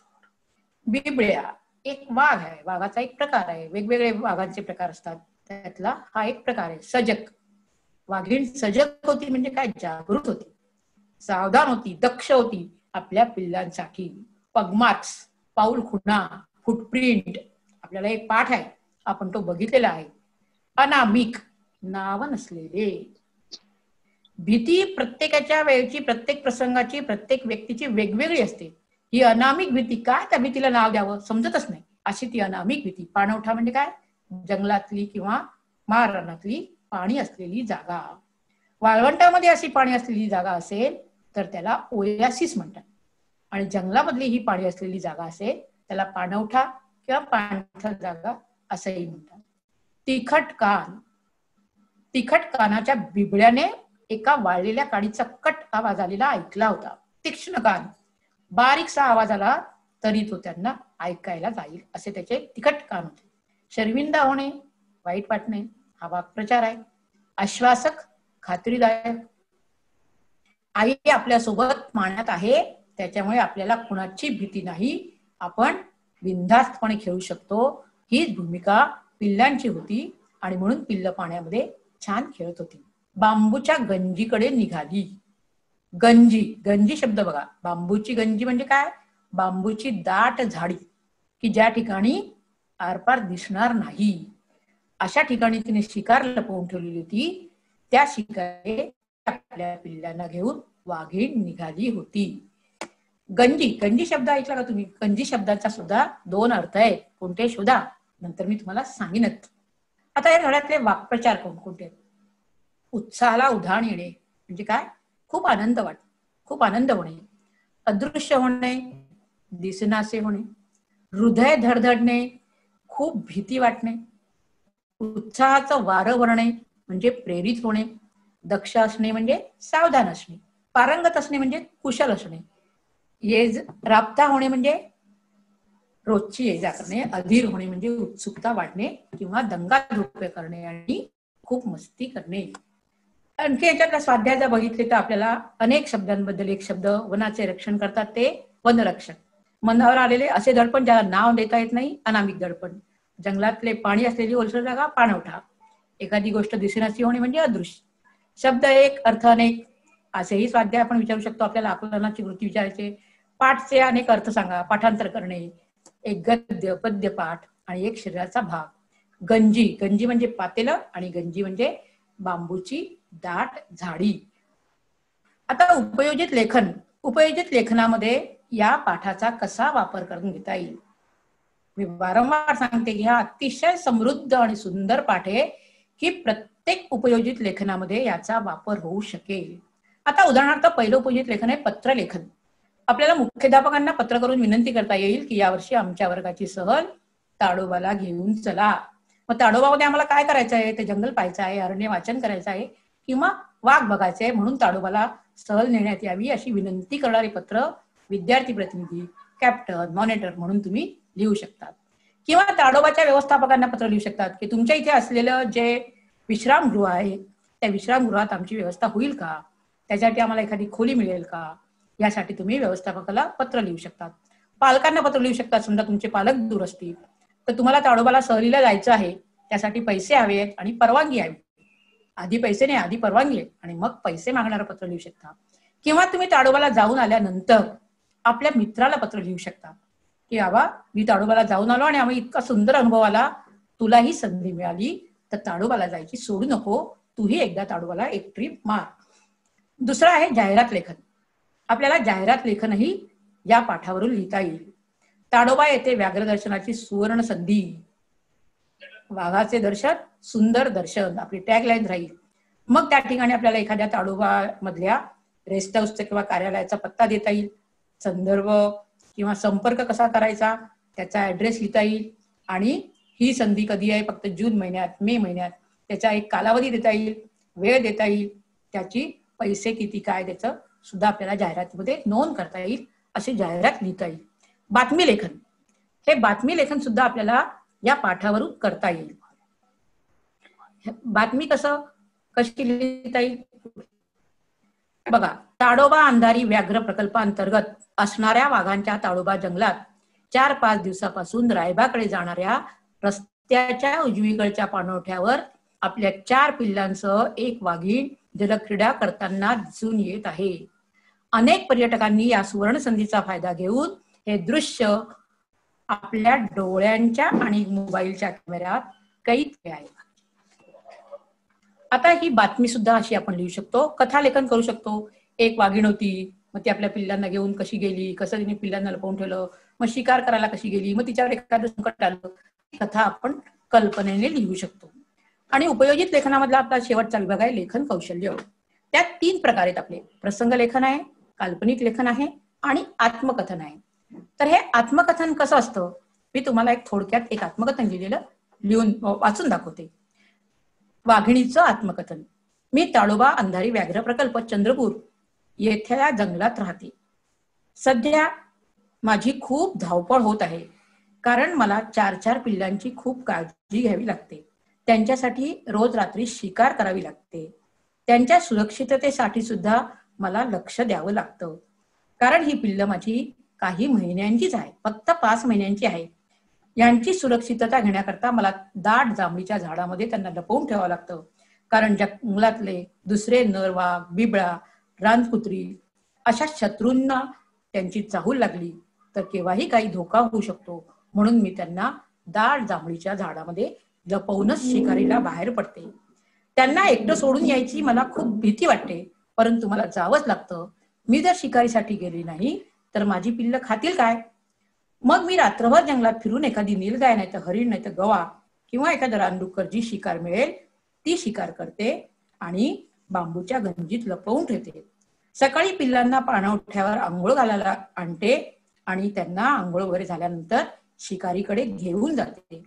बिबळ्या एक वाघ आहे, वाघाचा एक प्रकार आहे. वेगवेगळे वाघांचे प्रकार असतात, त्यातला हा एक प्रकार आहे. सजग, वाघीण सजग होती म्हणजे काय? जागृत होती, सावधान होती, दक्ष होती आपल्या पिल्लांसाठी. पगमार्क्स, पाऊल खुणा, फुटप्रिंट, आपल्याला एक पाठ आहे, आपण तो बघितलेला आहे. अनामिक, नाव नसलेले. भीती प्रत्येकाच्या वेळची, प्रत्येक प्रसंगाची, प्रत्येक व्यक्तीची वेगवेगळी असते. ही अनामिक भीती, काय त्या भीतीला नाव द्यावं समजतच नाही, अशी ती अनामिक भीती. पाणवठा म्हणजे काय? जंगलातली किंवा महारानातली पाणी असलेली जागा. वाळवंटामध्ये अशी पाणी असलेली जागा असेल तर त्याला ओयासिस म्हणतात, आणि जंगलामधली ही पाणी असलेली जागा असेल त्याला पाणवठा किंवा पाणथळ जागा असंही म्हणतात. तिखट कान, तिखट कानाच्या बिबळ्याने एका वाळलेल्या काडीचा कट आवाज आलेला ऐकला होता. तीक्ष्ण कान, बारीकसा आवाज आला तरी तो त्यांना ऐकायला जाईल असे त्याचे तिखट कान होते. शर्मिंदा होणे, वाईट वाटणे, हा वाक्प्रचार आहे. आश्वासक, खात्रीदायक. आई आपल्यासोबत पाण्यात आहे, त्याच्यामुळे आपल्याला कुणाची भीती नाही, आपण बिनधास्तपणे खेळू शकतो. हीच भूमिका पिल्लांची होती आणि म्हणून पिल्लं पाण्यामध्ये छान खेळत होती. बांबूच्या गंजीकडे निघाली. गंजी, गंजी शब्द बघा. बांबूची गंजी म्हणजे काय? बांबूची दाट झाडी की ज्या ठिकाणी आरपार दिसणार नाही, अशा ठिकाणी तिने शिकार लपवून ठेवलेली होती. त्या शिकारे आपल्या पिल्लांना घेऊन वाघीण निघाली होती. गंजी, गंजी शब्द ऐकला का तुम्ही? गंजी शब्दाचा सुद्धा 2 अर्थ आहेत. कोणते शोधा, नंतर मी तुम्हाला सांगेनच. आता या धड्यातले वाक्प्रचार कोणकोणते आहेत? उत्साहाला उधाण येणे म्हणजे काय? खूप आनंद खूप आनंद होणे. अदृश्य होणे, दिसनासे होणे. हृदय धडधडणे, खूप भीती वाटणे. उत्साहाचं वारं वरणे म्हणजे प्रेरित होणे. दक्ष असणे म्हणजे सावधान असणे. पारंगत असणे म्हणजे कुशल असणे. राबता होणे म्हणजे रोजची ये जा करणे. अधीर होणे म्हणजे उत्सुकता वाढणे किंवा दंगाधुक्के करणे आणि खूप मस्ती करणे. आणखी याच्यातला स्वाध्याय जर बघितले तर आपल्याला अनेक शब्दांबद्दल एक शब्द वनाचे रक्षण करतात ते वनरक्षक. मनावर आलेले असे दडपण ज्याला नाव देता येत नाही, अनामिक दडपण. जंगलातले पाणी असलेली ओलसर जागा, पाणवठा. एखादी गोष्ट दिसेनाशी होणे म्हणजे अदृश्य. शब्द एक, अर्थ अनेक, असेही स्वाध्याय आपण विचारू शकतो. आपल्याला आकलनाची वृत्ती विचारायचे. पाठचे अनेक अर्थ सांगा, पाठांतर करणे. एक गद्य पद्य पाठ आणि एक शरीराचा भाग. गंजी, गंजी म्हणजे पातेलं आणि गंजी म्हणजे बांबूची दाट झाडी. आता उपयोजित लेखन. उपयोजित लेखनामध्ये या पाठाचा कसा वापर करून घेता येईल? मी वारंवार सांगते की हा अतिशय समृद्ध आणि सुंदर पाठ आहे की प्रत्येक उपयोजित लेखनामध्ये याचा वापर होऊ शकेल. आता उदाहरणार्थ पहिलोपयोजित लेखन आहे पत्रलेखन. आपल्याला मुख्याध्यापकांना पत्र करून विनंती करता येईल की यावर्षी आमच्या वर्गाची सहल ताडोबाला घेऊन चला. मग ताडोबामध्ये आम्हाला काय करायचं आहे, ते जंगल पाहायचं आहे, अरण्य वाचन करायचं आहे किंवा वाघ बघायचे आहे, म्हणून ताडोबाला सहल नेण्यात यावी अशी विनंती करणारे पत्र विद्यार्थी प्रतिनिधी, कॅप्टन, मॉनिटर म्हणून तुम्ही लिहू शकतात. किंवा ताडोबाच्या व्यवस्थापकांना पत्र लिहू शकतात की तुमच्या इथे असलेलं जे विश्रामगृह आहे त्या विश्रामगृहात आमची व्यवस्था होईल का, त्यासाठी आम्हाला एखादी खोली मिळेल का, यासाठी तुम्ही व्यवस्थापकाला पत्र लिहू शकतात. पालकांना पत्र लिहू शकतात. समजा तुमचे पालक दूर असतील तर तुम्हाला ताडोबाला सहलीला जायचं आहे, त्यासाठी पैसे हवेत आणि परवानगी हवी. आधी पैसे नाही, आधी परवानगी आहे आणि मग पैसे मागणारं पत्र लिहू शकता. किंवा तुम्ही ताडोबाला जाऊन आल्यानंतर आपल्या मित्राला पत्र लिहू शकता की बाबा मी ताडोबाला जाऊन आलो आणि आम्ही इतका सुंदर अनुभव आला, तुलाही संधी मिळाली तर ताडोबाला जायची सोडू नको, तूही एकदा ताडोबाला एक ट्रिप मार. दुसरं आहे जाहिरात लेखन. आपल्याला जाहिरात लेखनही या पाठावरून लिहिता येईल. ताडोबा येथे व्याघ्र दर्शनाची सुवर्ण संधी, वाघाचे दर्शन सुंदर दर्शन आपली टॅगलाईन राहील. मग त्या ठिकाणी आपल्याला एखाद्या ताडोबा मधल्या रेस्ट हाऊसचा किंवा कार्यालयाचा पत्ता देता येईल, संदर्भ किंवा संपर्क कसा करायचा त्याचा ऍड्रेस लिहिता येईल आणि ही संधी कधी आहे, फक्त जून महिन्यात, मे महिन्यात, त्याचा एक कालावधी देता येईल, वेळ देता येईल, त्याची पैसे किती काय त्याचं सुद्धा आपल्याला जाहिरातीमध्ये नोंद करता येईल, अशी जाहिरात लिहिता येईल. बातमी लेखन, हे बातमी लेखन सुद्धा आपल्याला या पाठावरून करता येईल. बातमी कशी लिहिता येईल बघा. ताडोबा अंधारी व्याघ्र प्रकल्पांतर्गत असणाऱ्या वाघांच्या ताडोबा जंगलात 4-5 दिवसापासून रायबाकडे जाणाऱ्या रस्त्याच्या उजवीकडच्या पाणवठ्यावर आपल्या 4 पिल्लांसह एक वाघीण जलक्रीडा करताना दिसून येत आहे. अनेक पर्यटकांनी या सुवर्ण संधीचा फायदा घेऊन हे दृश्य आपल्या डोळ्यांच्या आणि मोबाईलच्या कॅमेऱ्यात कैद केले आहे. आता ही बातमी सुद्धा अशी आपण लिहू शकतो. कथा लेखन करू शकतो. एक वाघीण होती, मग ती आपल्या पिल्लांना घेऊन कशी गेली, कसं तिने पिल्लांना लपवून ठेवलं, मग शिकार करायला कशी गेली, मग तिच्यावर एखादं संकट आलं, कथा आपण कल्पनेने लिहू शकतो. आणि उपयोजित लेखनामधला आपला शेवटचा विभाग आहे लेखन कौशल्य. त्यात 3 प्रकार आहेत आपले. प्रसंग लेखन आहे, काल्पनिक लेखन आहे आणि आत्मकथन आहे. तर हे आत्मकथन कसं असतं, मी तुम्हाला थोडक्यात एक आत्मकथन लिहिलेलं लिहून वाचून दाखवते. वाघिणीचं आत्मकथन. मी ताडोबा अंधारी व्याघ्र प्रकल्प चंद्रपूर येथेल्या जंगलात राहते. सध्या माझी खूप धावपळ होत आहे, कारण मला 4-4 पिल्लांची खूप काळजी घ्यावी लागते. त्यांच्यासाठी रोज रात्री शिकार करावी लागते. त्यांच्या सुरक्षिततेसाठी सुद्धा मला लक्ष द्यावं लागतं, कारण ही पिल्लं माझी काही महिन्यांचीच आहे, फक्त 5 महिन्यांची आहे. यांची सुरक्षितता घेण्याकरता मला दाट जांभळीच्या झाडामध्ये त्यांना लपवून ठेवावं लागतं, कारण जंगलातले दुसरे नर वाघ, बिबळा, रानकुत्री अशा शत्रूंना त्यांची चाहूल लागली तर केव्हाही काही धोका होऊ शकतो. म्हणून मी त्यांना दाट जांभळीच्या झाडामध्ये लपवूनच शिकारीला बाहेर पडते. त्यांना एकटं सोडून यायची मला खूप भीती वाटते, परंतु मला जावंच लागतं. मी जर शिकारीसाठी गेली नाही तर माझी पिल्लं खातील काय? मग मी रात्रभर जंगलात फिरून एखादी नीलगाय नाही तर हरिण नाही तर गवा किंवा एखादा रानडुक्कर जी शिकार मिळेल ती शिकार करते आणि बांबूच्या गंजीत लपवून ठेवते. सकाळी पिल्लांना पाणवठ्यावर आंघोळ घालायला आणते आणि त्यांना आंघोळ वगैरे झाल्यानंतर शिकारीकडे घेऊन जाते,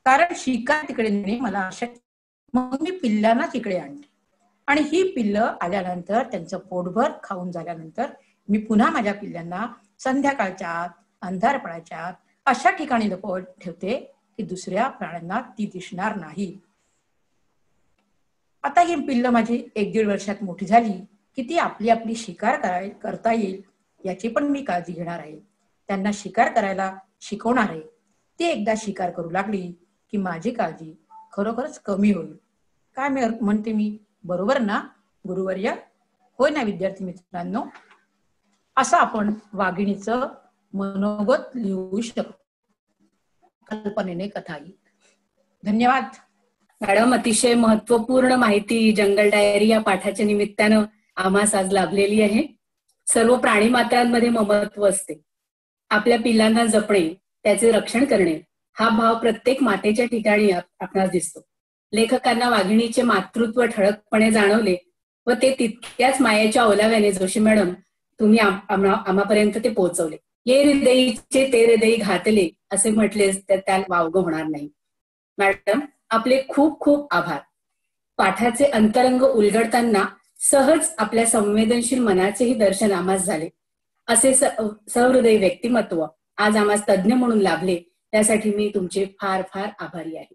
कारण शिकार तिकडे नेणे मला अशक्य. मग मी पिल्लांनाच इकडे आणते आणि ही पिल्लं आल्यानंतर त्यांचं पोटभर खाऊन झाल्यानंतर मी पुन्हा माझ्या पिल्लांना संध्याकाळच्या आत, अंधार पडायच्या आत अशा ठिकाणी लपवून ठेवते की दुसऱ्या प्राण्यांना ती दिसणार नाही. आता ही पिल्लं माझी 1-1.5 वर्षात मोठी झाली की ती आपली आपली शिकार करता येईल याची पण मी काळजी घेणार आहे. त्यांना शिकार करायला शिकवणार आहे. ती एकदा शिकार करू लागली की माझी काळजी खरोखरच कमी होईल. काय म्हणते मी, बरोबर ना गुरुवर्य? होय ना विद्यार्थी मित्रांनो? असं आपण वाघिणीचं मनोगत लिहू शकतो, कल्पनेने कथा. धन्यवाद मॅडम. अतिशय महत्वपूर्ण माहिती जंगल डायरी या पाठाच्या निमित्तानं आम्हास आज लाभलेली आहे. सर्व प्राणी मात्रांमध्ये ममत्व असते. आपल्या पिल्लांना जपणे, त्याचे रक्षण करणे हा भाव प्रत्येक मातेच्या ठिकाणी आपणास दिसतो. लेखकांना वाघिणीचे मातृत्व ठळकपणे जाणवले व ते तितक्याच मायेच्या ओलाव्याने जोशी मॅडम तुम्ही आम्हापर्यंत ते पोहोचवले. ये हृदयीचे ते हृदयी घातले असे म्हटले तर त्या वावगं होणार नाही. मॅडम, आपले खूप खूप आभार. पाठाचे अंतरंग उलगडताना सहज आपल्या संवेदनशील मनाचेही दर्शन आम्हास झाले. असे सहृदयी व्यक्तिमत्व आज आम्हास तज्ज्ञ म्हणून लाभले, त्यासाठी मी तुमचे फार फार आभारी आहे.